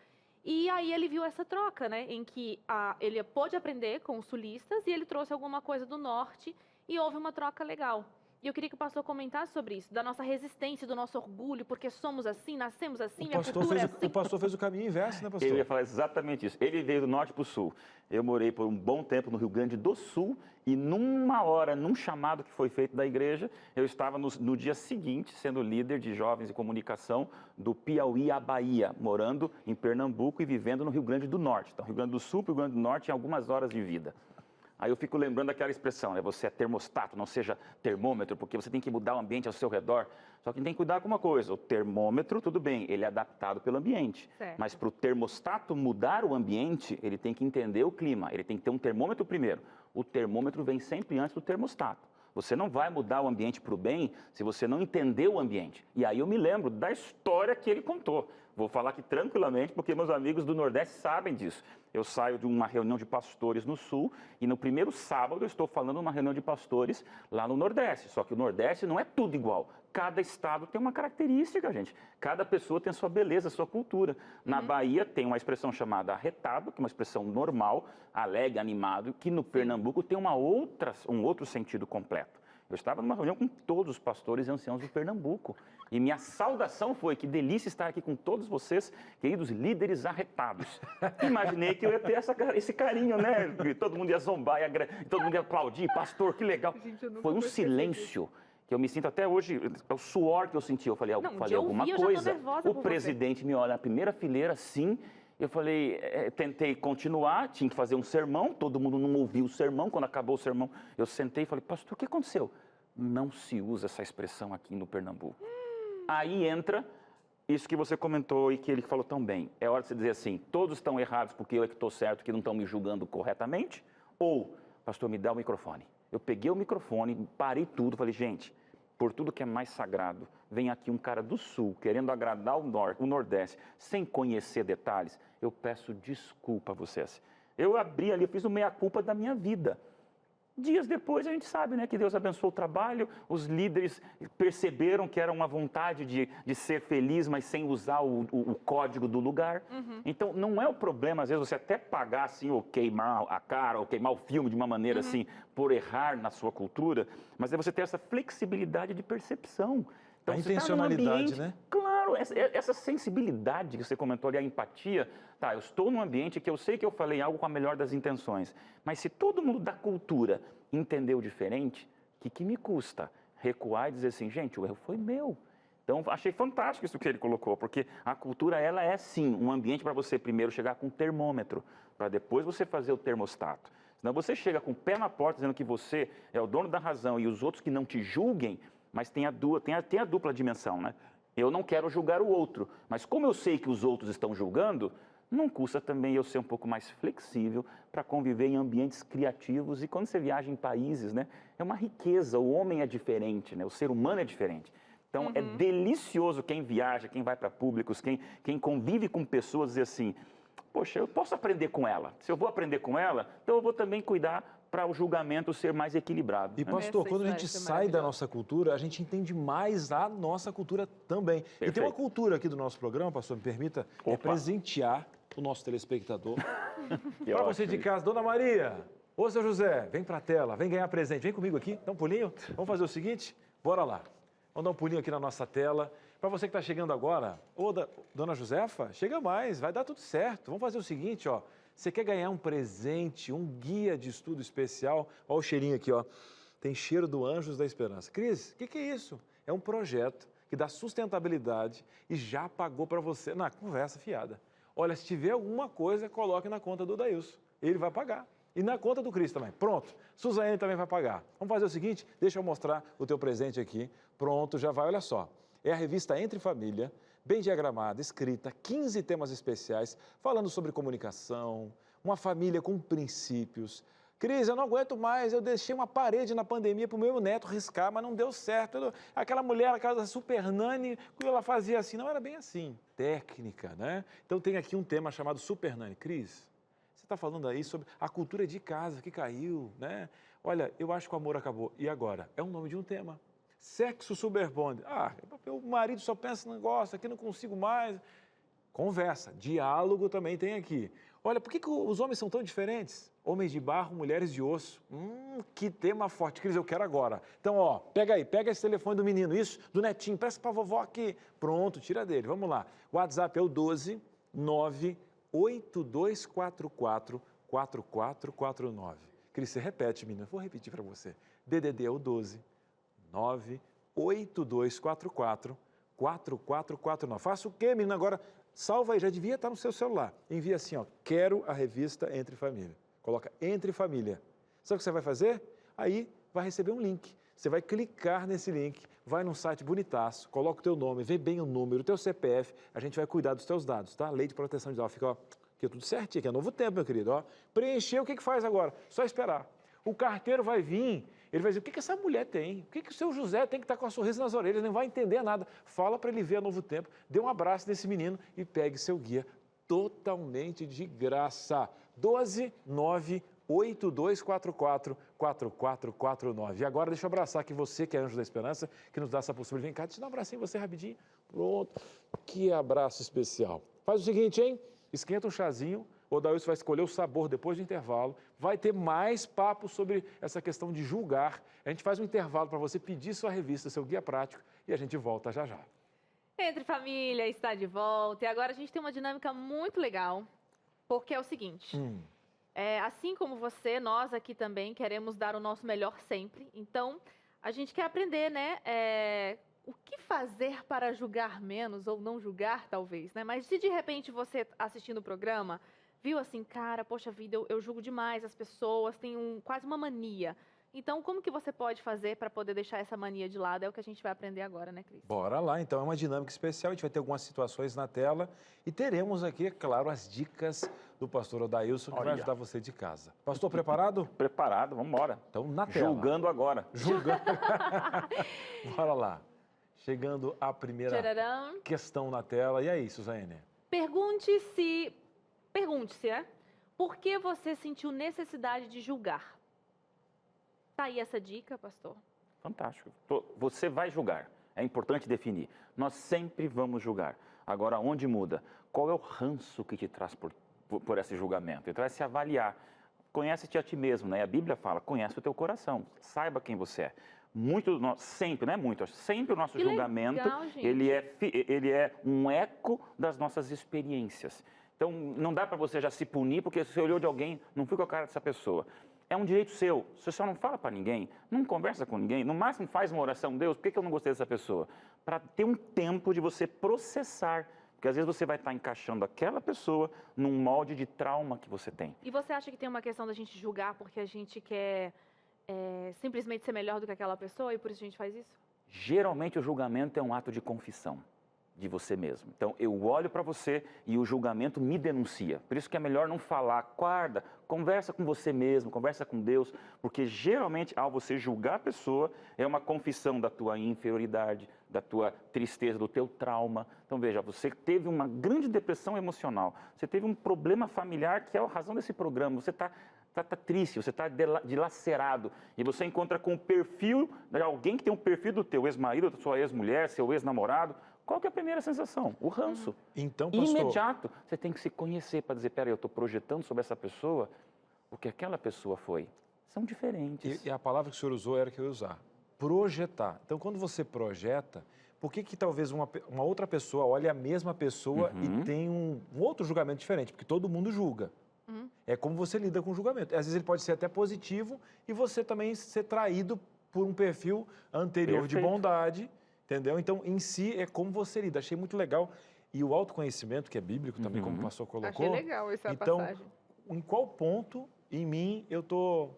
E aí ele viu essa troca, né, em que ele pôde aprender com os sulistas e ele trouxe alguma coisa do Norte e houve uma troca legal. E eu queria que o pastor comentasse sobre isso, da nossa resistência, do nosso orgulho, porque somos assim, nascemos assim, minha cultura é assim. O pastor fez o caminho inverso, né, pastor? Eu ia falar exatamente isso. Ele veio do norte para o sul. Eu morei por um bom tempo no Rio Grande do Sul e numa hora, num chamado que foi feito da igreja, eu estava no dia seguinte sendo líder de jovens e comunicação do Piauí à Bahia, morando em Pernambuco e vivendo no Rio Grande do Norte. Então, Rio Grande do Sul para o Rio Grande do Norte em algumas horas de vida. Aí eu fico lembrando daquela expressão, né? Você é termostato, não seja termômetro, porque você tem que mudar o ambiente ao seu redor. Só que tem que cuidar com uma coisa, o termômetro, tudo bem, ele é adaptado pelo ambiente. Certo. Mas para o termostato mudar o ambiente, ele tem que entender o clima, ele tem que ter um termômetro primeiro. O termômetro vem sempre antes do termostato. Você não vai mudar o ambiente para o bem se você não entender o ambiente. E aí eu me lembro da história que ele contou. Vou falar aqui tranquilamente, porque meus amigos do Nordeste sabem disso. Eu saio de uma reunião de pastores no Sul e no primeiro sábado eu estou falando numa reunião de pastores lá no Nordeste. Só que o Nordeste não é tudo igual. Cada estado tem uma característica, gente. Cada pessoa tem a sua beleza, a sua cultura. Na Bahia tem uma expressão chamada arretado, que é uma expressão normal, alegre, animado, que no Pernambuco tem um outro sentido completo. Eu estava numa reunião com todos os pastores e anciãos do Pernambuco. E minha saudação foi, que delícia estar aqui com todos vocês, queridos líderes arretados. Imaginei que eu ia ter esse carinho, né? Todo mundo ia zombar, todo mundo ia aplaudir, pastor, que legal. Gente, eu nunca Foi um percebi silêncio que eu me sinto até hoje, é o suor que eu senti. Eu falei, de alguma ouvir, eu já tô coisa. nervosa O por presidente me olha na primeira fileira, assim. Eu falei, tentei continuar, tinha que fazer um sermão, todo mundo não ouviu o sermão. Quando acabou o sermão, eu sentei e falei, pastor, o que aconteceu? Não se usa essa expressão aqui no Pernambuco. Aí entra isso que você comentou e que ele falou tão bem. É hora de você dizer assim, todos estão errados porque eu é que estou certo, que não estão me julgando corretamente? Ou, pastor, me dá o microfone. Eu peguei o microfone, parei tudo, falei, gente, por tudo que é mais sagrado, vem aqui um cara do Sul, querendo agradar o Nordeste, sem conhecer detalhes, eu peço desculpa a vocês. Eu abri ali, eu fiz o meia-culpa da minha vida. Dias depois a gente sabe, né, que Deus abençoou o trabalho, os líderes perceberam que era uma vontade de ser feliz, mas sem usar o código do lugar. Então não é o problema, às vezes, você até pagar assim, ou queimar a cara, ou queimar o filme de uma maneira assim, por errar na sua cultura, mas é você ter essa flexibilidade de percepção. Então, A você tá num intencionalidade, ambiente, né? Claro, essa sensibilidade que você comentou ali, a empatia. Tá, eu estou num ambiente que eu sei que eu falei algo com a melhor das intenções, mas se todo mundo da cultura entendeu diferente, o que me custa recuar e dizer assim, gente, o erro foi meu. Então, achei fantástico isso que ele colocou, porque a cultura, ela é sim um ambiente para você primeiro chegar com um termômetro, para depois você fazer o termostato. Senão você chega com o pé na porta dizendo que você é o dono da razão e os outros que não te julguem, mas tem a dupla dimensão, né? Eu não quero julgar o outro, mas como eu sei que os outros estão julgando, não custa também eu ser um pouco mais flexível para conviver em ambientes criativos. E quando você viaja em países, né, é uma riqueza, o homem é diferente, né, o ser humano é diferente. Então, é delicioso quem viaja, quem vai para públicos, quem convive com pessoas, dizer assim, poxa, eu posso aprender com ela. Se eu vou aprender com ela, então eu vou também cuidar para o julgamento ser mais equilibrado. E, né? pastor, Essa quando a história gente foi sai da maravilhosa. nossa cultura, a gente entende mais a nossa cultura também. E tem uma Perfeito. cultura aqui do nosso programa, pastor, me permita, é Opa. presentear o nosso telespectador. Que Para você ótimo de isso. casa, Dona Maria, ô, seu José, vem para a tela, vem ganhar presente. Vem comigo aqui, dá um pulinho. Vamos fazer o seguinte? Bora lá. Vamos dar um pulinho aqui na nossa tela. Para você que está chegando agora, ô, Dona Josefa, chega mais, vai dar tudo certo. Vamos fazer o seguinte, ó. Você quer ganhar um presente, um guia de estudo especial? Olha o cheirinho aqui, ó. Tem cheiro do Anjos da Esperança. Cris, o que é isso? É um projeto que dá sustentabilidade e já pagou para você na conversa fiada. Olha, se tiver alguma coisa, coloque na conta do Dailson. Ele vai pagar. E na conta do Cris também. Pronto. Suzane também vai pagar. Vamos fazer o seguinte? Deixa eu mostrar o teu presente aqui. Pronto, já vai, olha só. É a revista Entre Família, bem diagramada, escrita, 15 temas especiais, falando sobre comunicação, uma família com princípios. Cris, eu não aguento mais, eu deixei uma parede na pandemia para o meu neto riscar, mas não deu certo. Aquela mulher, aquela super nani, ela fazia assim, não era bem assim. Técnica, né? Então tem aqui um tema chamado Super Nani. Cris, você está falando aí sobre a cultura de casa que caiu, né? Olha, eu acho que o amor acabou. E agora? É o nome de um tema. Sexo super bond. Ah, meu marido só pensa no negócio, aqui não consigo mais. Conversa, diálogo também tem aqui. Olha, por que os homens são tão diferentes? Homens de barro, mulheres de osso. Que tema forte. Cris, eu quero agora. Então, ó, pega aí, pega esse telefone do menino, isso, do netinho, presta pra vovó aqui. Pronto, tira dele, vamos lá. O WhatsApp é o 12 98244 4449. Cris, você repete, menino, vou repetir para você. DDD é o 12 98244 4449. Faça o quê, menino? Agora, salva aí, já devia estar no seu celular. Envia assim, ó, quero a revista Entre Família. Coloca Entre Família. Sabe o que você vai fazer? Aí vai receber um link. Você vai clicar nesse link, vai num site bonitaço, coloca o teu nome, vê bem o número, o teu CPF, a gente vai cuidar dos teus dados, tá? Lei de proteção de dados, fica, ó, aqui tudo certinho, aqui é novo tempo, meu querido, ó. Preencheu, o que faz agora? Só esperar. O carteiro vai vir, ele vai dizer, o que essa mulher tem? O que o seu José tem que estar com um sorriso nas orelhas? Ele não vai entender nada. Fala para ele ver a Novo Tempo, dê um abraço nesse menino e pegue seu guia totalmente de graça. 12 98244 4449. E agora deixa eu abraçar aqui você, que é Anjo da Esperança, que nos dá essa possibilidade. Vem cá, deixa eu dar um abracinho em você rapidinho. Pronto. Que abraço especial. Faz o seguinte, hein? Esquenta um chazinho. O Dailson vai escolher o sabor depois do intervalo. Vai ter mais papo sobre essa questão de julgar. A gente faz um intervalo para você pedir sua revista, seu guia prático, e a gente volta já já. Entre Família está de volta. E agora a gente tem uma dinâmica muito legal, porque é o seguinte. Assim como você, nós aqui também queremos dar o nosso melhor sempre. Então, a gente quer aprender, né? O que fazer para julgar menos ou não julgar, talvez, né? Mas se de repente você assistindo o programa viu assim, cara, poxa vida, eu julgo demais as pessoas, tenho quase uma mania. Então, como que você pode fazer para poder deixar essa mania de lado? É o que a gente vai aprender agora, né, Cris? Bora lá, então é uma dinâmica especial, a gente vai ter algumas situações na tela e teremos aqui, é claro, as dicas do pastor Dailson, que vai Olha. ajudar você de casa. Pastor, preparado? Preparado, vamos embora. Então, na tela. Julgando agora. Julgando. Bora lá. Chegando a primeira Tcharam. questão na tela. E aí, Suzane? Pergunte-se, por que você sentiu necessidade de julgar? Tá aí essa dica, pastor? Fantástico. Você vai julgar. É importante definir. Nós sempre vamos julgar. Agora, onde muda? Qual é o ranço que te traz por esse julgamento? Então, é se avaliar. Conhece-te a ti mesmo, né? A Bíblia fala, conhece o teu coração. Saiba quem você é. sempre, não é muito, sempre o nosso Que julgamento, legal, gente. ele é um eco das nossas experiências. Então, não dá para você já se punir porque você olhou de alguém, não fui com a cara dessa pessoa. É um direito seu, você só não fala para ninguém, não conversa com ninguém, no máximo faz uma oração, Deus, por que eu não gostei dessa pessoa? Para ter um tempo de você processar, porque às vezes você vai estar encaixando aquela pessoa num molde de trauma que você tem. E você acha que tem uma questão da gente julgar porque a gente quer simplesmente ser melhor do que aquela pessoa e por isso a gente faz isso? Geralmente o julgamento é um ato de confissão de você mesmo. Então, eu olho para você e o julgamento me denuncia. Por isso que é melhor não falar, guarda, conversa com você mesmo, conversa com Deus, porque geralmente, ao você julgar a pessoa, é uma confissão da tua inferioridade, da tua tristeza, do teu trauma. Então, veja, você teve uma grande depressão emocional, você teve um problema familiar que é a razão desse programa, você está triste, você está dilacerado e você encontra com o perfil de alguém que tem um perfil do teu ex-marido, da sua ex-mulher, seu ex-namorado. Qual que é a primeira sensação? O ranço. Então, pastor... Imediato. Você tem que se conhecer para dizer, peraí, eu estou projetando sobre essa pessoa o que aquela pessoa foi. São diferentes. E a palavra que o senhor usou era a que eu ia usar. Projetar. Então, quando você projeta, por que talvez uma outra pessoa olhe a mesma pessoa e tem um outro julgamento diferente? Porque todo mundo julga. É como você lida com o julgamento. Às vezes ele pode ser até positivo e você também ser traído por um perfil anterior de bondade, entendeu? Então, em si, é como você lida. Achei muito legal. E o autoconhecimento, que é bíblico também, como o pastor colocou. Achei legal essa passagem. Em qual ponto em mim eu tô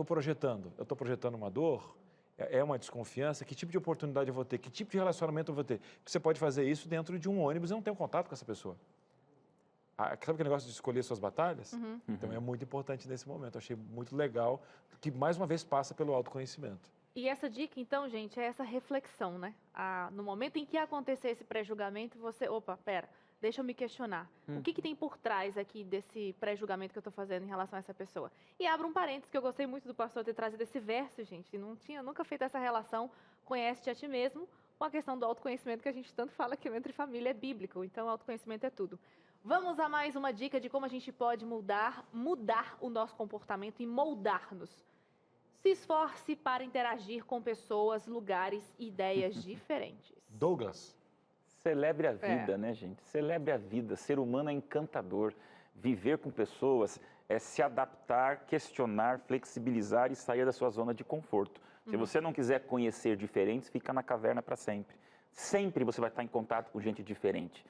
projetando? Eu estou projetando uma dor? É uma desconfiança? Que tipo de oportunidade eu vou ter? Que tipo de relacionamento eu vou ter? Porque você pode fazer isso dentro de um ônibus e não ter um contato com essa pessoa. Sabe aquele negócio de escolher suas batalhas? Então, é muito importante nesse momento. Achei muito legal, que mais uma vez passa pelo autoconhecimento. E essa dica, então, gente, é essa reflexão, né? No momento em que acontecer esse pré-julgamento, você... Opa, pera, deixa eu me questionar. O que tem por trás aqui desse pré-julgamento que eu estou fazendo em relação a essa pessoa? E abro um parênteses, que eu gostei muito do pastor ter trazido esse verso, gente. Não tinha nunca feito essa relação, conhece-te a ti mesmo, com a questão do autoconhecimento que a gente tanto fala que entre família é bíblico. Então, autoconhecimento é tudo. Vamos a mais uma dica de como a gente pode mudar o nosso comportamento e moldar-nos. Se esforce para interagir com pessoas, lugares e ideias diferentes. Douglas. Celebre a vida, né, gente? Celebre a vida. Ser humano é encantador. Viver com pessoas é se adaptar, questionar, flexibilizar e sair da sua zona de conforto. Se você não quiser conhecer diferentes, fica na caverna para sempre. Sempre você vai estar em contato com gente diferente.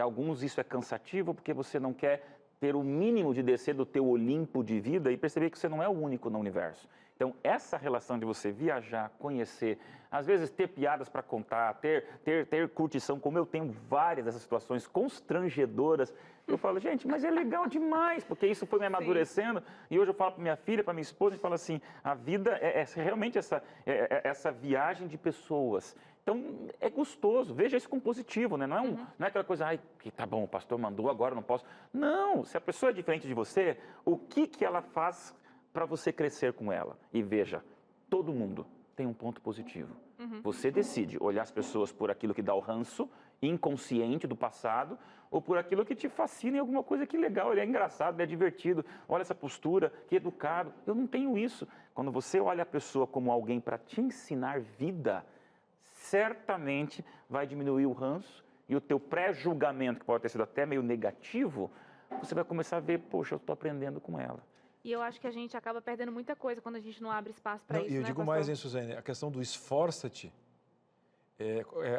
Alguns isso é cansativo porque você não quer ter o mínimo de descer do teu Olimpo de vida e perceber que você não é o único no universo. Então, essa relação de você viajar, conhecer, às vezes ter piadas para contar, ter curtição, como eu tenho várias dessas situações constrangedoras, eu falo, gente, mas é legal demais, porque isso foi me amadurecendo. E hoje eu falo para minha filha, para minha esposa, e falo assim, a vida é realmente essa viagem de pessoas. Então, é gostoso, veja isso com positivo, né? Não é aquela coisa, ai, que tá bom, o pastor mandou, agora não posso. Não, se a pessoa é diferente de você, o que ela faz para você crescer com ela? E veja, todo mundo tem um ponto positivo. Você decide olhar as pessoas por aquilo que dá o ranço, inconsciente do passado, ou por aquilo que te fascina em alguma coisa que legal, ele é engraçado, ele é divertido, olha essa postura, que educado. Eu não tenho isso. Quando você olha a pessoa como alguém para te ensinar vida, certamente vai diminuir o ranço e o teu pré-julgamento, que pode ter sido até meio negativo, você vai começar a ver, poxa, eu estou aprendendo com ela. E eu acho que a gente acaba perdendo muita coisa quando a gente não abre espaço para isso, E eu né, digo pastor? mais, hein, Suzane, a questão do esforça-te,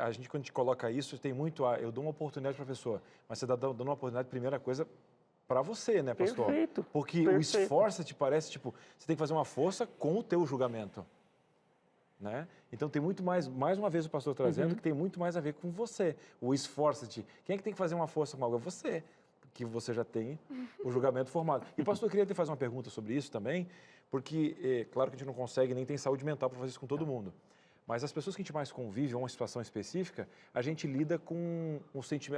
a gente, quando a gente coloca isso, tem muito, eu dou uma oportunidade para a pessoa, mas você está dando uma oportunidade, primeira coisa, para você, né, pastor? Perfeito. Porque o esforça-te parece, tipo, você tem que fazer uma força com o teu julgamento. Né? Então tem muito mais uma vez o pastor trazendo, que tem muito mais a ver com você. O esforça-te. Quem é que tem que fazer uma força com algo? É você, que você já tem o julgamento formado. E pastor, eu queria te fazer uma pergunta sobre isso também, porque, claro que a gente não consegue, nem tem saúde mental para fazer isso com todo mundo. Mas as pessoas que a gente mais convive, uma situação específica, a gente lida com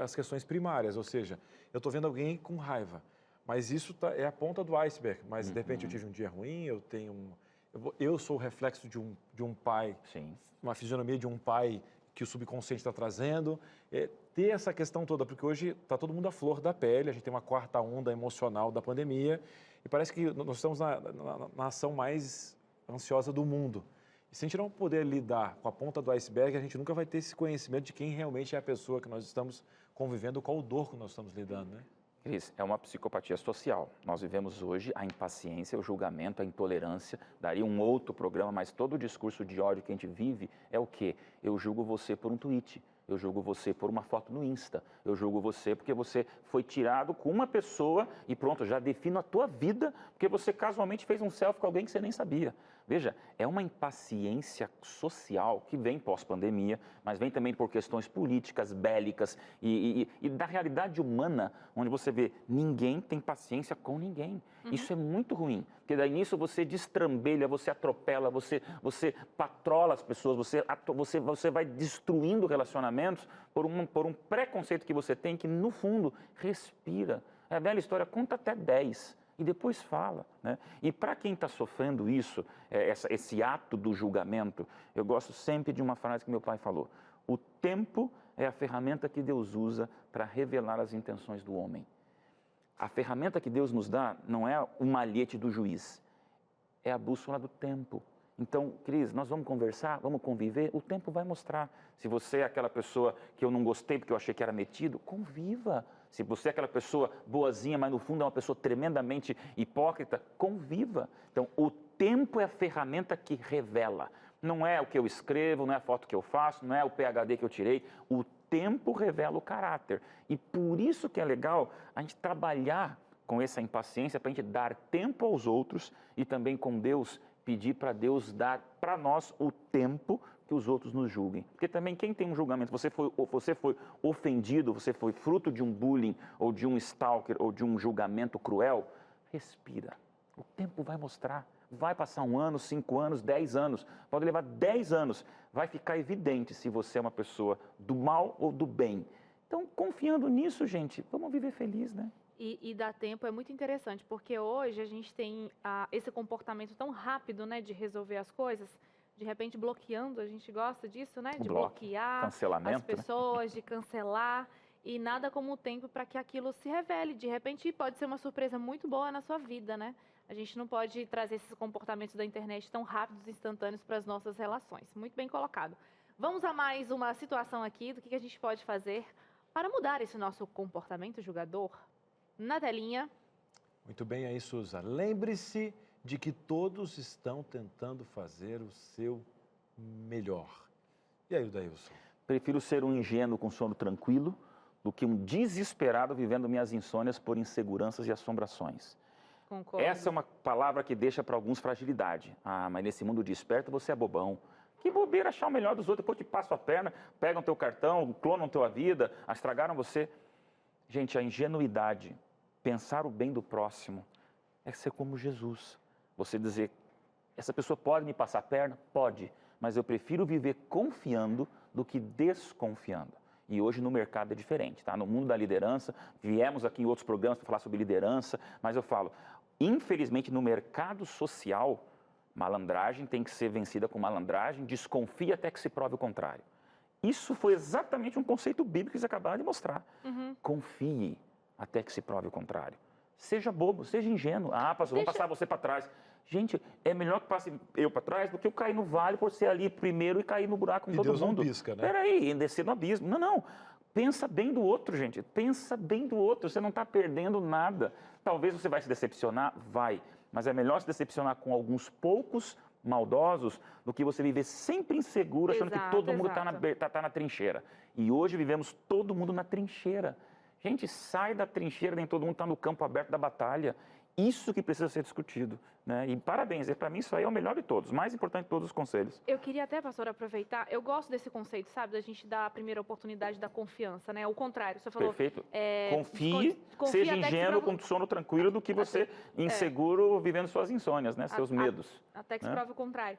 as questões primárias, ou seja, eu estou vendo alguém com raiva, mas isso é a ponta do iceberg, mas de repente eu tive um dia ruim, eu sou o reflexo de um pai, uma fisionomia de um pai que o subconsciente está trazendo, ter essa questão toda, porque hoje está todo mundo à flor da pele, a gente tem uma quarta onda emocional da pandemia, e parece que nós estamos na nação mais ansiosa do mundo. E se a gente não puder lidar com a ponta do iceberg, a gente nunca vai ter esse conhecimento de quem realmente é a pessoa que nós estamos convivendo, qual o dor que nós estamos lidando, né? Cris, é uma psicopatia social. Nós vivemos hoje a impaciência, o julgamento, a intolerância. Daria um outro programa, mas todo o discurso de ódio que a gente vive é o quê? Eu julgo você por um tweet. Eu julgo você por uma foto no Insta. Eu julgo você porque você foi tirado com uma pessoa e pronto, já defino a tua vida porque você casualmente fez um selfie com alguém que você nem sabia. Veja, é uma impaciência social que vem pós-pandemia, mas vem também por questões políticas, bélicas e da realidade humana, onde você vê ninguém tem paciência com ninguém. Isso é muito ruim, porque daí nisso você destrambelha, você atropela, você patrola as pessoas, você vai destruindo relacionamentos por um preconceito que você tem que, no fundo, respira. É a velha história, conta até 10. E depois fala, né? E para quem está sofrendo isso, esse ato do julgamento, eu gosto sempre de uma frase que meu pai falou: o tempo é a ferramenta que Deus usa para revelar as intenções do homem. A ferramenta que Deus nos dá não é o malhete do juiz, é a bússola do tempo. Então, Cris, nós vamos conversar, vamos conviver, o tempo vai mostrar. Se você é aquela pessoa que eu não gostei porque eu achei que era metido, conviva. Se você é aquela pessoa boazinha, mas no fundo é uma pessoa tremendamente hipócrita, conviva. Então, o tempo é a ferramenta que revela. Não é o que eu escrevo, não é a foto que eu faço, não é o PhD que eu tirei. O tempo revela o caráter. E por isso que é legal a gente trabalhar com essa impaciência, para a gente dar tempo aos outros e também com Deus, pedir para Deus dar para nós o tempo que os outros nos julguem. Porque também quem tem um julgamento, você foi ofendido, você foi fruto de um bullying, ou de um stalker, ou de um julgamento cruel, respira. O tempo vai mostrar. Vai passar 1 ano, 5 anos, 10 anos, pode levar 10 anos. Vai ficar evidente se você é uma pessoa do mal ou do bem. Então, confiando nisso, gente, vamos viver feliz, né? E dar tempo é muito interessante, porque hoje a gente tem esse comportamento tão rápido, né, de resolver as coisas, de repente bloqueando, a gente gosta disso, né, de bloquear as pessoas, de cancelar, e nada como o tempo para que aquilo se revele. De repente pode ser uma surpresa muito boa na sua vida, né? A gente não pode trazer esses comportamentos da internet tão rápidos e instantâneos para as nossas relações. Muito bem colocado. Vamos a mais uma situação aqui do que a gente pode fazer para mudar esse nosso comportamento julgador. Na telinha. Muito bem aí, Suza. Lembre-se de que todos estão tentando fazer o seu melhor. E aí, Dailson? Prefiro ser um ingênuo com sono tranquilo do que um desesperado vivendo minhas insônias por inseguranças e assombrações. Concordo. Essa é uma palavra que deixa para alguns fragilidade. Ah, mas nesse mundo desperto você é bobão. Que bobeira achar o melhor dos outros, depois te passam a perna, pegam teu cartão, clonam tua vida, estragaram você. Gente, a ingenuidade, pensar o bem do próximo, é ser como Jesus. Você dizer, essa pessoa pode me passar a perna? Pode, mas eu prefiro viver confiando do que desconfiando. E hoje no mercado é diferente, tá? No mundo da liderança, viemos aqui em outros programas para falar sobre liderança, mas eu falo, infelizmente no mercado social, malandragem tem que ser vencida com malandragem, desconfia até que se prove o contrário. Isso foi exatamente um conceito bíblico que vocês acabaram de mostrar. Confie até que se prove o contrário. Seja bobo, seja ingênuo. Ah, pastor, vamos passar você para trás. Gente, é melhor que passe eu para trás do que eu cair no vale por ser ali primeiro e cair no buraco com todo Deus mundo. não pisca, né? Peraí, descer no abismo. Não, não. Pensa bem do outro, gente. Pensa bem do outro. Você não está perdendo nada. Talvez você vai se decepcionar, vai. Mas é melhor se decepcionar com alguns poucos maldosos do que você viver sempre inseguro, achando que todo mundo está na trincheira. E hoje vivemos todo mundo na trincheira. Gente, sai da trincheira, nem todo mundo está no campo aberto da batalha. Isso que precisa ser discutido, né? E parabéns, para mim isso aí é o melhor de todos, mais importante de todos os conselhos. Eu queria até, pastor, aproveitar, eu gosto desse conceito, sabe, da gente dar a primeira oportunidade da confiança, né? O contrário, você falou... Perfeito. Confie, seja ingênuo com sono tranquilo do que você inseguro vivendo suas insônias, né? Seus medos. Até que se prove o contrário.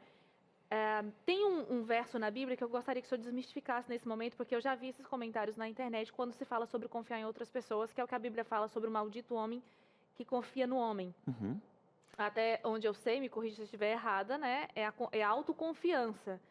Tem um verso na Bíblia que eu gostaria que o senhor desmistificasse nesse momento, porque eu já vi esses comentários na internet quando se fala sobre confiar em outras pessoas, que é o que a Bíblia fala sobre o maldito homem que confia no homem. Até onde eu sei, me corrija se eu estiver errada, né? É a autoconfiança.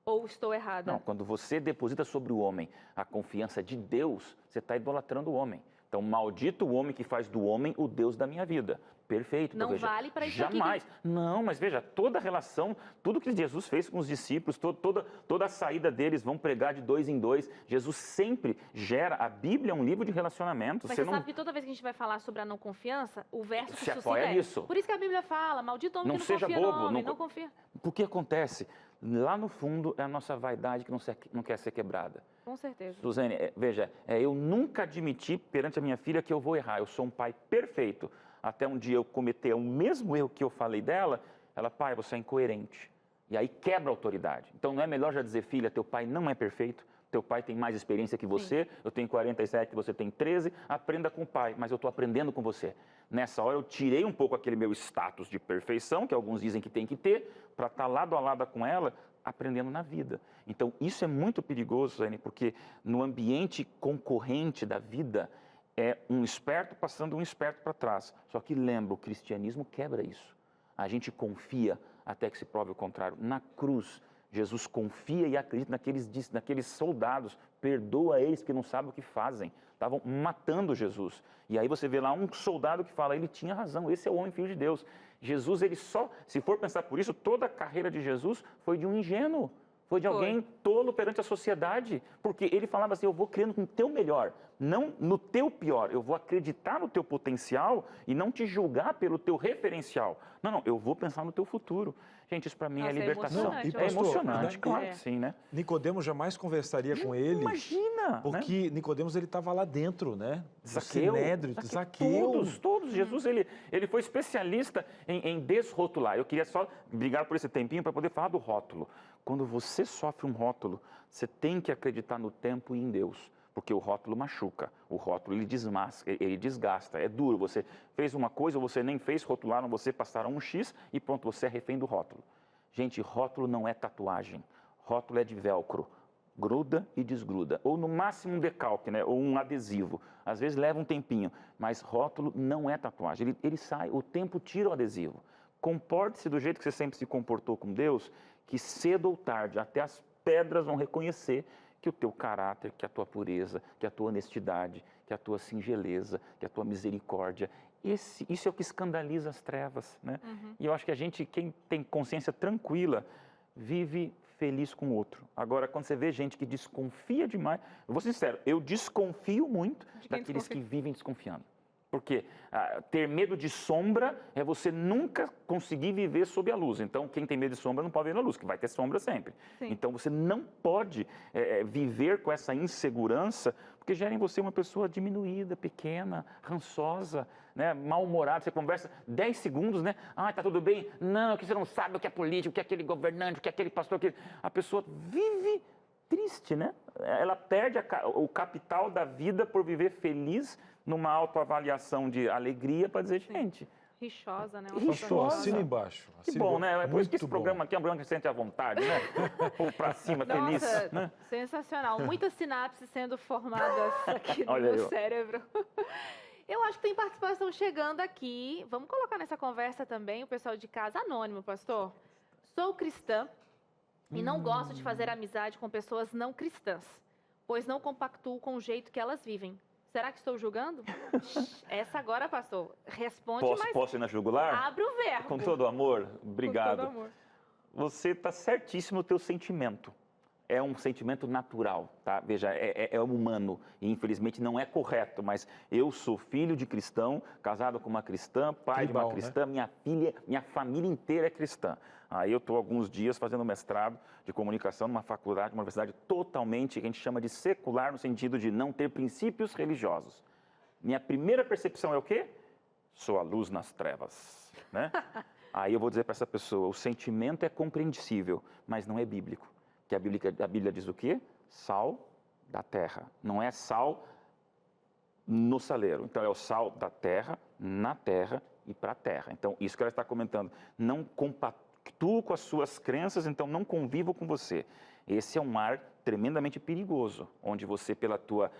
Ou estou errada? Não, quando você deposita sobre o homem a confiança de Deus, você está idolatrando o homem. Então, maldito o homem que faz do homem o Deus da minha vida. Perfeito. Não então, veja, vale para isso jamais. aqui. Não, mas veja, toda a relação, tudo que Jesus fez com os discípulos, toda a saída deles, vão pregar de 2 em 2. Jesus sempre gera, a Bíblia é um livro de relacionamento. Mas você sabe que toda vez que a gente vai falar sobre a não confiança, o verso que se suscita apoia é nisso. Por isso que a Bíblia fala, maldito homem Não que não seja confia bobo, no homem, não confia. Porque acontece? Lá no fundo é a nossa vaidade que não quer ser quebrada. Com certeza. Suzane, veja, eu nunca admiti perante a minha filha que eu vou errar. Eu sou um pai perfeito. Até um dia eu cometer o mesmo erro que eu falei dela, ela, pai, você é incoerente. E aí quebra a autoridade. Então não é melhor já dizer, filha, teu pai não é perfeito, teu pai tem mais experiência que você, sim, eu tenho 47, você tem 13, aprenda com o pai, mas eu estou aprendendo com você. Nessa hora eu tirei um pouco aquele meu status de perfeição, que alguns dizem que tem que ter, para estar lado a lado com ela, aprendendo na vida. Então isso é muito perigoso, Suzane, porque no ambiente concorrente da vida, é um esperto passando um esperto para trás. Só que lembra, o cristianismo quebra isso. A gente confia até que se prove o contrário. Na cruz, Jesus confia e acredita naqueles soldados, perdoa eles que não sabem o que fazem. Estavam matando Jesus. E aí você vê lá um soldado que fala, ele tinha razão, esse é o homem filho de Deus. Jesus, ele só, se for pensar por isso, toda a carreira de Jesus foi de um ingênuo. Foi de alguém tolo perante a sociedade, porque ele falava assim, eu vou crendo no teu melhor, não no teu pior, eu vou acreditar no teu potencial e não te julgar pelo teu referencial. Não, eu vou pensar no teu futuro. Gente, isso para mim é libertação. É emocionante, claro que sim, né? Nicodemos jamais conversaria com ele. Imagina! Porque né? Nicodemos, ele estava lá dentro, né? Zaqueu, Zaqueu. Todos. Jesus, ele foi especialista em desrotular. Eu queria só, obrigado por esse tempinho, para poder falar do rótulo. Quando você sofre um rótulo, você tem que acreditar no tempo e em Deus, porque o rótulo machuca, o rótulo ele desgasta, é duro. Você fez uma coisa, você nem fez, rotularam você, passaram um X e pronto, você é refém do rótulo. Gente, rótulo não é tatuagem, rótulo é de velcro, gruda e desgruda, ou no máximo um decalque, né? Ou um adesivo. Às vezes leva um tempinho, mas rótulo não é tatuagem, ele sai, o tempo tira o adesivo. Comporte-se do jeito que você sempre se comportou com Deus, que cedo ou tarde, até as pedras vão reconhecer que o teu caráter, que a tua pureza, que a tua honestidade, que a tua singeleza, que a tua misericórdia, isso é o que escandaliza as trevas, né? Uhum. E eu acho que a gente, quem tem consciência tranquila, vive feliz com o outro. Agora, quando você vê gente que desconfia demais, eu vou ser sincero, eu desconfio muito daqueles que vivem desconfiando. Porque ter medo de sombra é você nunca conseguir viver sob a luz. Então, quem tem medo de sombra não pode ver na luz, que vai ter sombra sempre. Sim. Então, você não pode viver com essa insegurança, porque gera em você uma pessoa diminuída, pequena, rançosa, né, mal-humorada. Você conversa 10 segundos, né? Ah, tá tudo bem? Não, que você não sabe o que é político, o que é aquele governante, o que é aquele pastor. A pessoa vive triste, né? Ela perde o capital da vida por viver feliz numa autoavaliação de alegria para dizer, gente... Rixosa, né? Assina embaixo. Que bom, né? É por isso que esse programa aqui é um programa que se sente à vontade, né? Ou para cima, feliz. Né? Sensacional. Muitas sinapses sendo formadas aqui no meu cérebro. Eu acho que tem participação chegando aqui. Vamos colocar nessa conversa também o pessoal de casa. Anônimo, pastor. Sou cristã e não gosto de fazer amizade com pessoas não cristãs, pois não compactuo com o jeito que elas vivem. Será que estou julgando? Essa agora, pastor. Responde, Posso ir na jugular? Abre o verbo. Com todo amor? Obrigado. Com todo amor. Você está certíssimo no teu sentimento. É um sentimento natural, tá? Veja, é humano e infelizmente não é correto, mas eu sou filho de cristão, casado com uma cristã, pai de uma cristã, né? minha família inteira é cristã. Aí eu estou alguns dias fazendo mestrado de comunicação numa faculdade, uma universidade totalmente, que a gente chama de secular, no sentido de não ter princípios religiosos. Minha primeira percepção é o quê? Sou a luz nas trevas, né? Aí eu vou dizer para essa pessoa, o sentimento é compreensível, mas não é bíblico. Que a Bíblia diz o quê? Sal da terra. Não é sal no saleiro. Então, é o sal da terra, na terra e para a terra. Então, isso que ela está comentando. Não compactuo com as suas crenças, então não convivo com você. Esse é um mar tremendamente perigoso, onde você, pela tua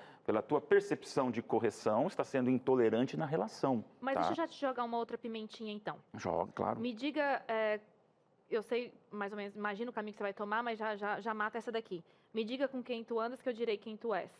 percepção de correção, está sendo intolerante na relação. Mas tá? deixa eu já te jogar uma outra pimentinha, então. Joga, claro. Me diga... eu sei, mais ou menos, imagino o caminho que você vai tomar, mas já mata essa daqui. Me diga com quem tu andas que eu direi quem tu és.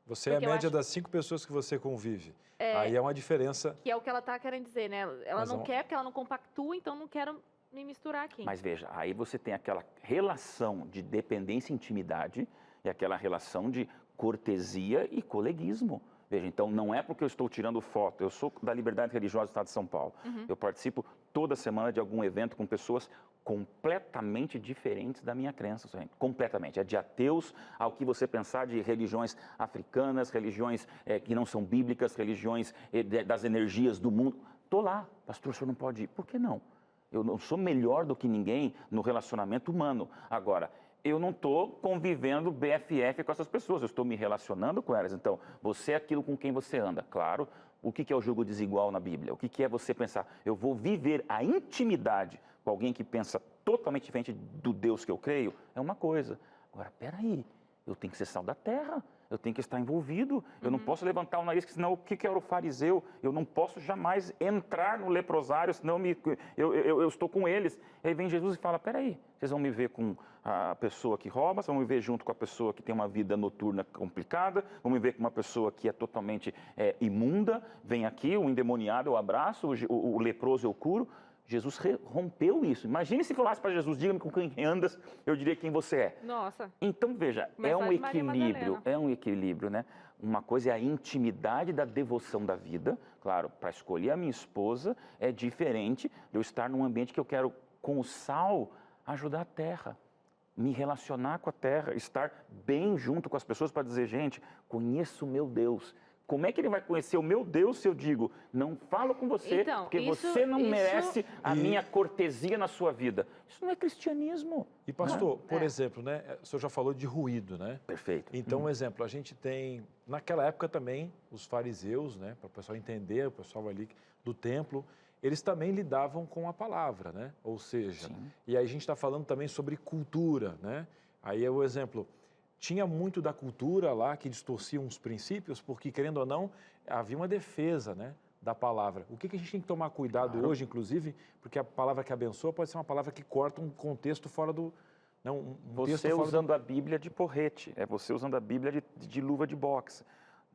Você é a Porque eu média acho- das 5 pessoas que você convive. Aí é uma diferença. Que é o que ela tá querendo dizer, né? Ela Mas não não- quer porque ela não compactua, então não quero me misturar aqui. Mas veja, aí você tem aquela relação de dependência e intimidade e aquela relação de cortesia e coleguismo. Veja, então não é porque eu estou tirando foto, eu sou da Liberdade Religiosa do Estado de São Paulo. Eu participo toda semana de algum evento com pessoas completamente diferentes da minha crença, gente. Completamente. É de ateus ao que você pensar de religiões africanas, religiões que não são bíblicas, religiões das energias do mundo. Estou lá, pastor, o senhor não pode ir. Por que não? Eu não sou melhor do que ninguém no relacionamento humano. Agora, eu não estou convivendo BFF com essas pessoas, eu estou me relacionando com elas. Então, você é aquilo com quem você anda. Claro, o que é o julgo desigual na Bíblia? O que é você pensar, eu vou viver a intimidade com alguém que pensa totalmente diferente do Deus que eu creio? É uma coisa. Agora, peraí, eu tenho que ser sal da terra. Eu tenho que estar envolvido, eu não posso levantar o nariz, senão o que era o fariseu? Eu não posso jamais entrar no leprosário, senão eu estou com eles. Aí vem Jesus e fala, peraí, vocês vão me ver com a pessoa que rouba, vocês vão me ver junto com a pessoa que tem uma vida noturna complicada, vão me ver com uma pessoa que é totalmente imunda, vem aqui, o endemoniado eu abraço, o leproso eu curo. Jesus rompeu isso. Imagine se falasse para Jesus, diga-me com quem andas, eu diria quem você é. Nossa. Então, veja, é um Mensagem de Maria equilíbrio, Madalena. né? Uma coisa é a intimidade da devoção da vida. Claro, para escolher a minha esposa é diferente de eu estar num ambiente que eu quero, com o sal, ajudar a terra, me relacionar com a terra, estar bem junto com as pessoas para dizer, gente, conheço o meu Deus. Como é que ele vai conhecer o meu Deus se eu digo, não falo com você, Então, porque isso- você não isso- merece a minha cortesia na sua vida? Isso não é cristianismo. E pastor, por exemplo, né, o senhor já falou de ruído, né? Perfeito. Então, um exemplo, a gente tem, naquela época também, os fariseus, né, para o pessoal entender, o pessoal ali do templo, eles também lidavam com a palavra, né? Ou seja, e aí a gente está falando também sobre cultura, né? Aí é o exemplo, tinha muito da cultura lá que distorcia uns princípios, porque, querendo ou não, havia uma defesa, né, da palavra. O que a gente tem que tomar cuidado hoje, inclusive, porque a palavra que abençoa pode ser uma palavra que corta um contexto fora do... Não, um texto Você fora usando a Bíblia de porrete, é você usando a Bíblia de luva de boxe.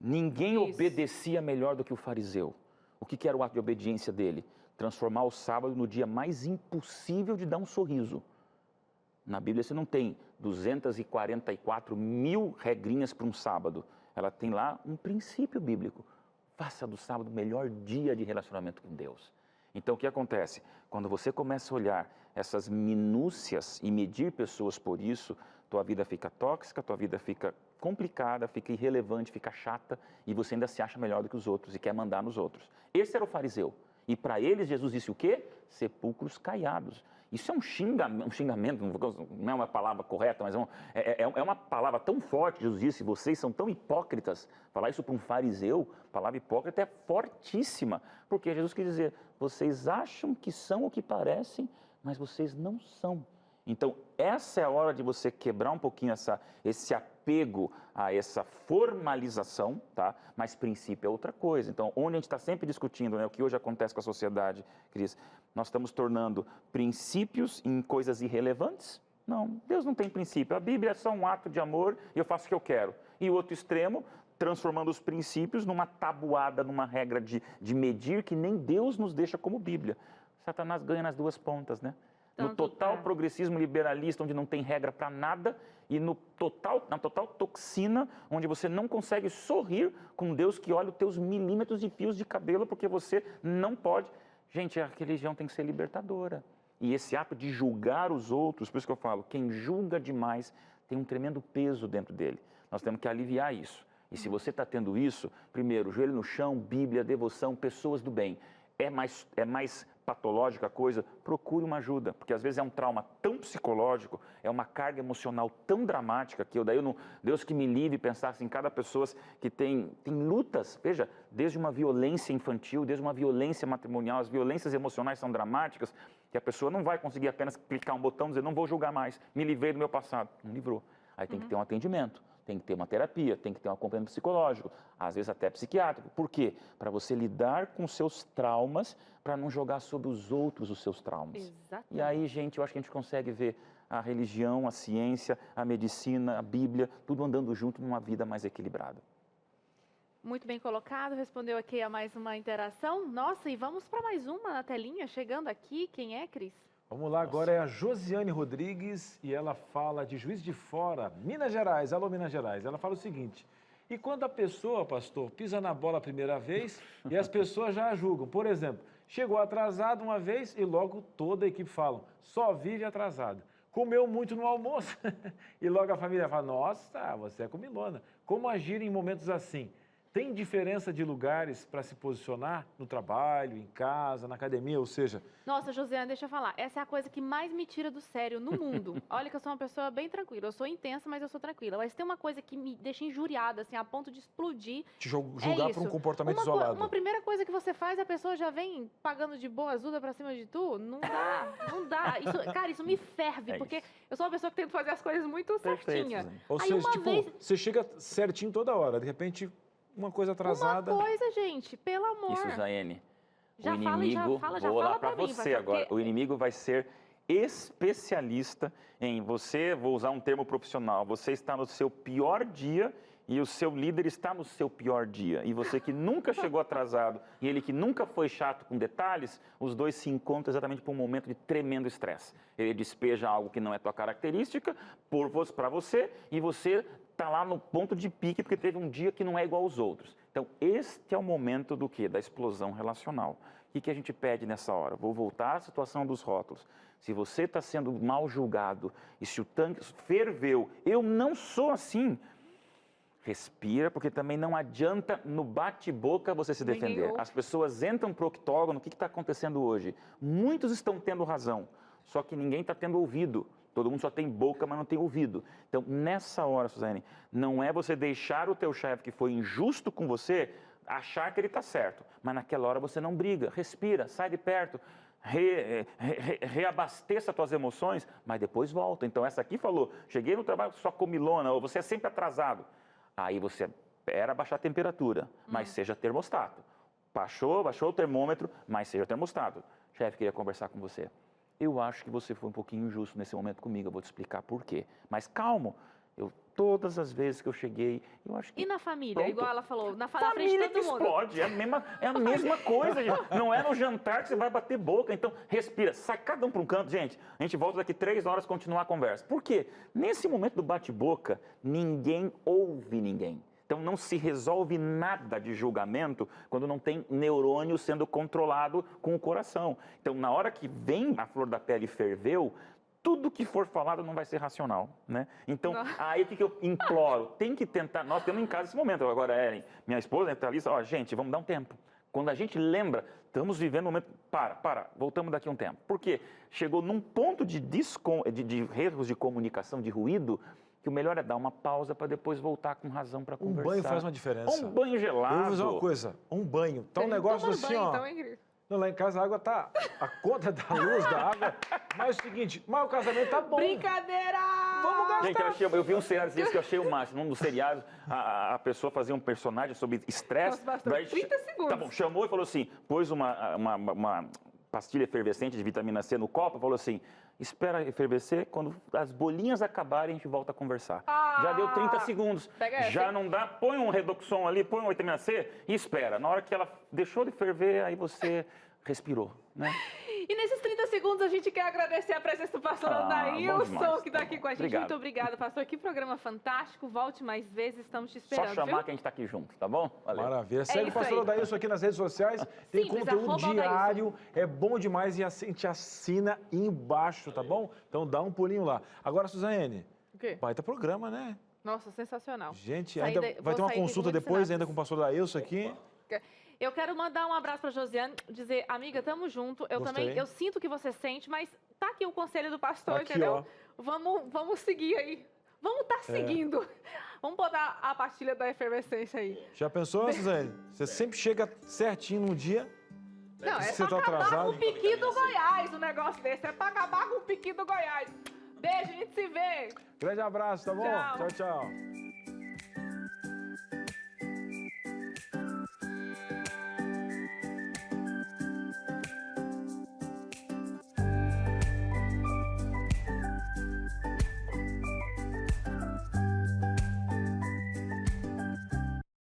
Ninguém Isso. obedecia melhor do que o fariseu. O que era o ato de obediência dele? Transformar o sábado no dia mais impossível de dar um sorriso. Na Bíblia você não tem 244 mil regrinhas para um sábado. Ela tem lá um princípio bíblico. Faça do sábado o melhor dia de relacionamento com Deus. Então, o que acontece? Quando você começa a olhar essas minúcias e medir pessoas por isso, tua vida fica tóxica, tua vida fica complicada, fica irrelevante, fica chata e você ainda se acha melhor do que os outros e quer mandar nos outros. Esse era o fariseu. E para eles, Jesus disse o quê? Sepulcros caiados. Isso é um xingamento, não é uma palavra correta, mas é uma palavra tão forte. Jesus disse, vocês são tão hipócritas. Falar isso para um fariseu, a palavra hipócrita é fortíssima. Porque Jesus quis dizer, vocês acham que são o que parecem, mas vocês não são. Então, essa é a hora de você quebrar um pouquinho esse apego a essa formalização, tá? Mas princípio é outra coisa. Então, onde a gente está sempre discutindo, né, o que hoje acontece com a sociedade, Cris, nós estamos tornando princípios em coisas irrelevantes? Não, Deus não tem princípio. A Bíblia é só um ato de amor e eu faço o que eu quero. E o outro extremo, transformando os princípios numa tabuada, numa regra de medir que nem Deus nos deixa como Bíblia. Satanás ganha nas duas pontas, né? No total progressismo liberalista, onde não tem regra para nada, e na total toxina, onde você não consegue sorrir com Deus que olha os teus milímetros de fios de cabelo, porque você não pode. Gente, a religião tem que ser libertadora. E esse ato de julgar os outros, por isso que eu falo, quem julga demais tem um tremendo peso dentro dele. Nós temos que aliviar isso. E se você está tendo isso, primeiro, joelho no chão, Bíblia, devoção, pessoas do bem. É mais patológica a coisa, procure uma ajuda, porque às vezes é um trauma tão psicológico, é uma carga emocional tão dramática que Deus que me livre pensar assim, cada pessoa que tem lutas, veja, desde uma violência infantil, desde uma violência matrimonial, as violências emocionais são dramáticas, que a pessoa não vai conseguir apenas clicar um botão e dizer, não vou julgar mais, me livrei do meu passado. Não livrou. Aí tem que ter um atendimento. Tem que ter uma terapia, tem que ter um acompanhamento psicológico, às vezes até psiquiátrico. Por quê? Para você lidar com seus traumas, para não jogar sobre os outros os seus traumas. Exatamente. E aí, gente, eu acho que a gente consegue ver a religião, a ciência, a medicina, a Bíblia, tudo andando junto numa vida mais equilibrada. Muito bem colocado, respondeu aqui a mais uma interação. Nossa, e vamos para mais uma na telinha, chegando aqui. Quem é, Cris? Vamos lá, agora é a Josiane Rodrigues e ela fala de Juiz de Fora, Minas Gerais. Alô, Minas Gerais. Ela fala o seguinte: e quando a pessoa, pastor, pisa na bola a primeira vez e as pessoas já a julgam? Por exemplo, chegou atrasado uma vez e logo toda a equipe fala, só vive atrasado. Comeu muito no almoço e logo a família fala, nossa, você é comilona. Como agir em momentos assim? Tem diferença de lugares para se posicionar no trabalho, em casa, na academia, ou seja... Nossa, Josiane, deixa eu falar. Essa é a coisa que mais me tira do sério no mundo. Olha que eu sou uma pessoa bem tranquila. Eu sou intensa, mas eu sou tranquila. Mas tem uma coisa que me deixa injuriada, assim, a ponto de explodir. Te julgar por um comportamento uma isolado. Uma primeira coisa que você faz, a pessoa já vem pagando de boa azuda pra cima de tu? Não dá, não dá. Isso, cara, isso me ferve, porque eu sou uma pessoa que tenta fazer as coisas muito certinha. Ou seja, tipo, você chega certinho toda hora, de repente... Uma coisa atrasada. Uma coisa, gente, pelo amor. Isso, Zaiane. Já o inimigo, fala, vou lá pra para mim, você agora. porque... O inimigo vai ser especialista em você, vou usar um termo profissional, você está no seu pior dia e o seu líder está no seu pior dia. E você que nunca chegou atrasado e ele que nunca foi chato com detalhes, os dois se encontram exatamente por um momento de tremendo estresse. Ele despeja algo que não é tua característica para você e você está lá no ponto de pique porque teve um dia que não é igual aos outros. Então, este é o momento do quê? Da explosão relacional. O que a gente pede nessa hora? Vou voltar à situação dos rótulos. Se você está sendo mal julgado e se o tanque ferveu, eu não sou assim. Respira, porque também não adianta no bate-boca você se defender. As pessoas entram para o octógono, o que está acontecendo hoje? Muitos estão tendo razão, só que ninguém está tendo ouvido. Todo mundo só tem boca, mas não tem ouvido. Então, nessa hora, Suzane, não é você deixar o teu chefe que foi injusto com você achar que ele está certo. Mas naquela hora você não briga, respira, sai de perto, reabasteça as tuas emoções, mas depois volta. Então, essa aqui falou, cheguei no trabalho só comilona, ou você é sempre atrasado. Aí você era baixar a temperatura, mas seja termostato. Baixou o termômetro, mas seja termostato. Chefe, queria conversar com você. Eu acho que você foi um pouquinho injusto nesse momento comigo, eu vou te explicar por quê. Mas calmo, todas as vezes que eu cheguei, eu acho que... E na família, pronto. igual ela falou, na família frente de todo que mundo. Explode, é a mesma coisa, gente. Não é no jantar que você vai bater boca, então respira, sai cada um para um canto. Gente, a gente volta daqui 3 horas continuar a conversa. Por quê? Nesse momento do bate-boca, ninguém ouve ninguém. Então, não se resolve nada de julgamento quando não tem neurônio sendo controlado com o coração. Então, na hora que vem a flor da pele e ferveu, tudo que for falado não vai ser racional, né? Então, aí o que eu imploro? Tem que tentar... Nós temos em casa esse momento. Agora, Ellen, minha esposa, está ali, ó, gente, vamos dar um tempo. Quando a gente lembra, estamos vivendo um momento... Voltamos daqui a um tempo. Por quê? Chegou num ponto de erros de comunicação, de ruído, que o melhor é dar uma pausa para depois voltar com razão para conversar. Um banho faz uma diferença. Um banho gelado. Eu vou dizer uma coisa, um banho. Tá um negócio assim, ó. Não, lá em casa a água tá... A conta da luz, da água... Mas é o seguinte, mas o casamento tá bom. Brincadeira! Vamos gastar. Gente, eu vi um seriado que eu achei o máximo. Um dos seriados, a pessoa fazia um personagem sobre estresse. 30 segundos. Tá bom, chamou e falou assim, pôs uma pastilha efervescente de vitamina C no copo, falou assim, espera efervescer, quando as bolinhas acabarem, a gente volta a conversar. Já deu 30 segundos. Já não dá, põe um Redoxon ali, põe uma vitamina C e espera. Na hora que ela deixou de ferver, aí você respirou, né? E nesses 30 segundos a gente quer agradecer a presença do pastor Anailson, que está aqui com a gente. Obrigado. Muito obrigada, pastor. Que programa fantástico. Volte mais vezes, estamos te esperando. Só chamar que a gente está aqui junto, tá bom? Valeu. Maravilha. Segue o pastor Anailson aqui nas redes sociais. Tem conteúdo diário, é bom demais e a gente assina embaixo, tá bom? Então dá um pulinho lá. Agora, Suzane, o quê? Baita programa, né? Nossa, sensacional. Gente, ainda vai ter uma consulta depois, ainda com o pastor Anailson aqui. Eu quero mandar um abraço para Josiane, dizer, amiga, tamo junto. Eu sinto o que você sente, mas tá aqui o conselho do pastor, aqui, entendeu? Vamos seguir aí. Vamos estar seguindo. Vamos botar a pastilha da efervescência aí. Já pensou, Suzane? Você sempre chega certinho num dia. Não, é você pra tá acabar atrasado. com o piqui do Goiás, um negócio desse. É pra acabar com o piqui do Goiás. Beijo, a gente se vê. Grande abraço, tá bom? Tchau. Tchau, tchau.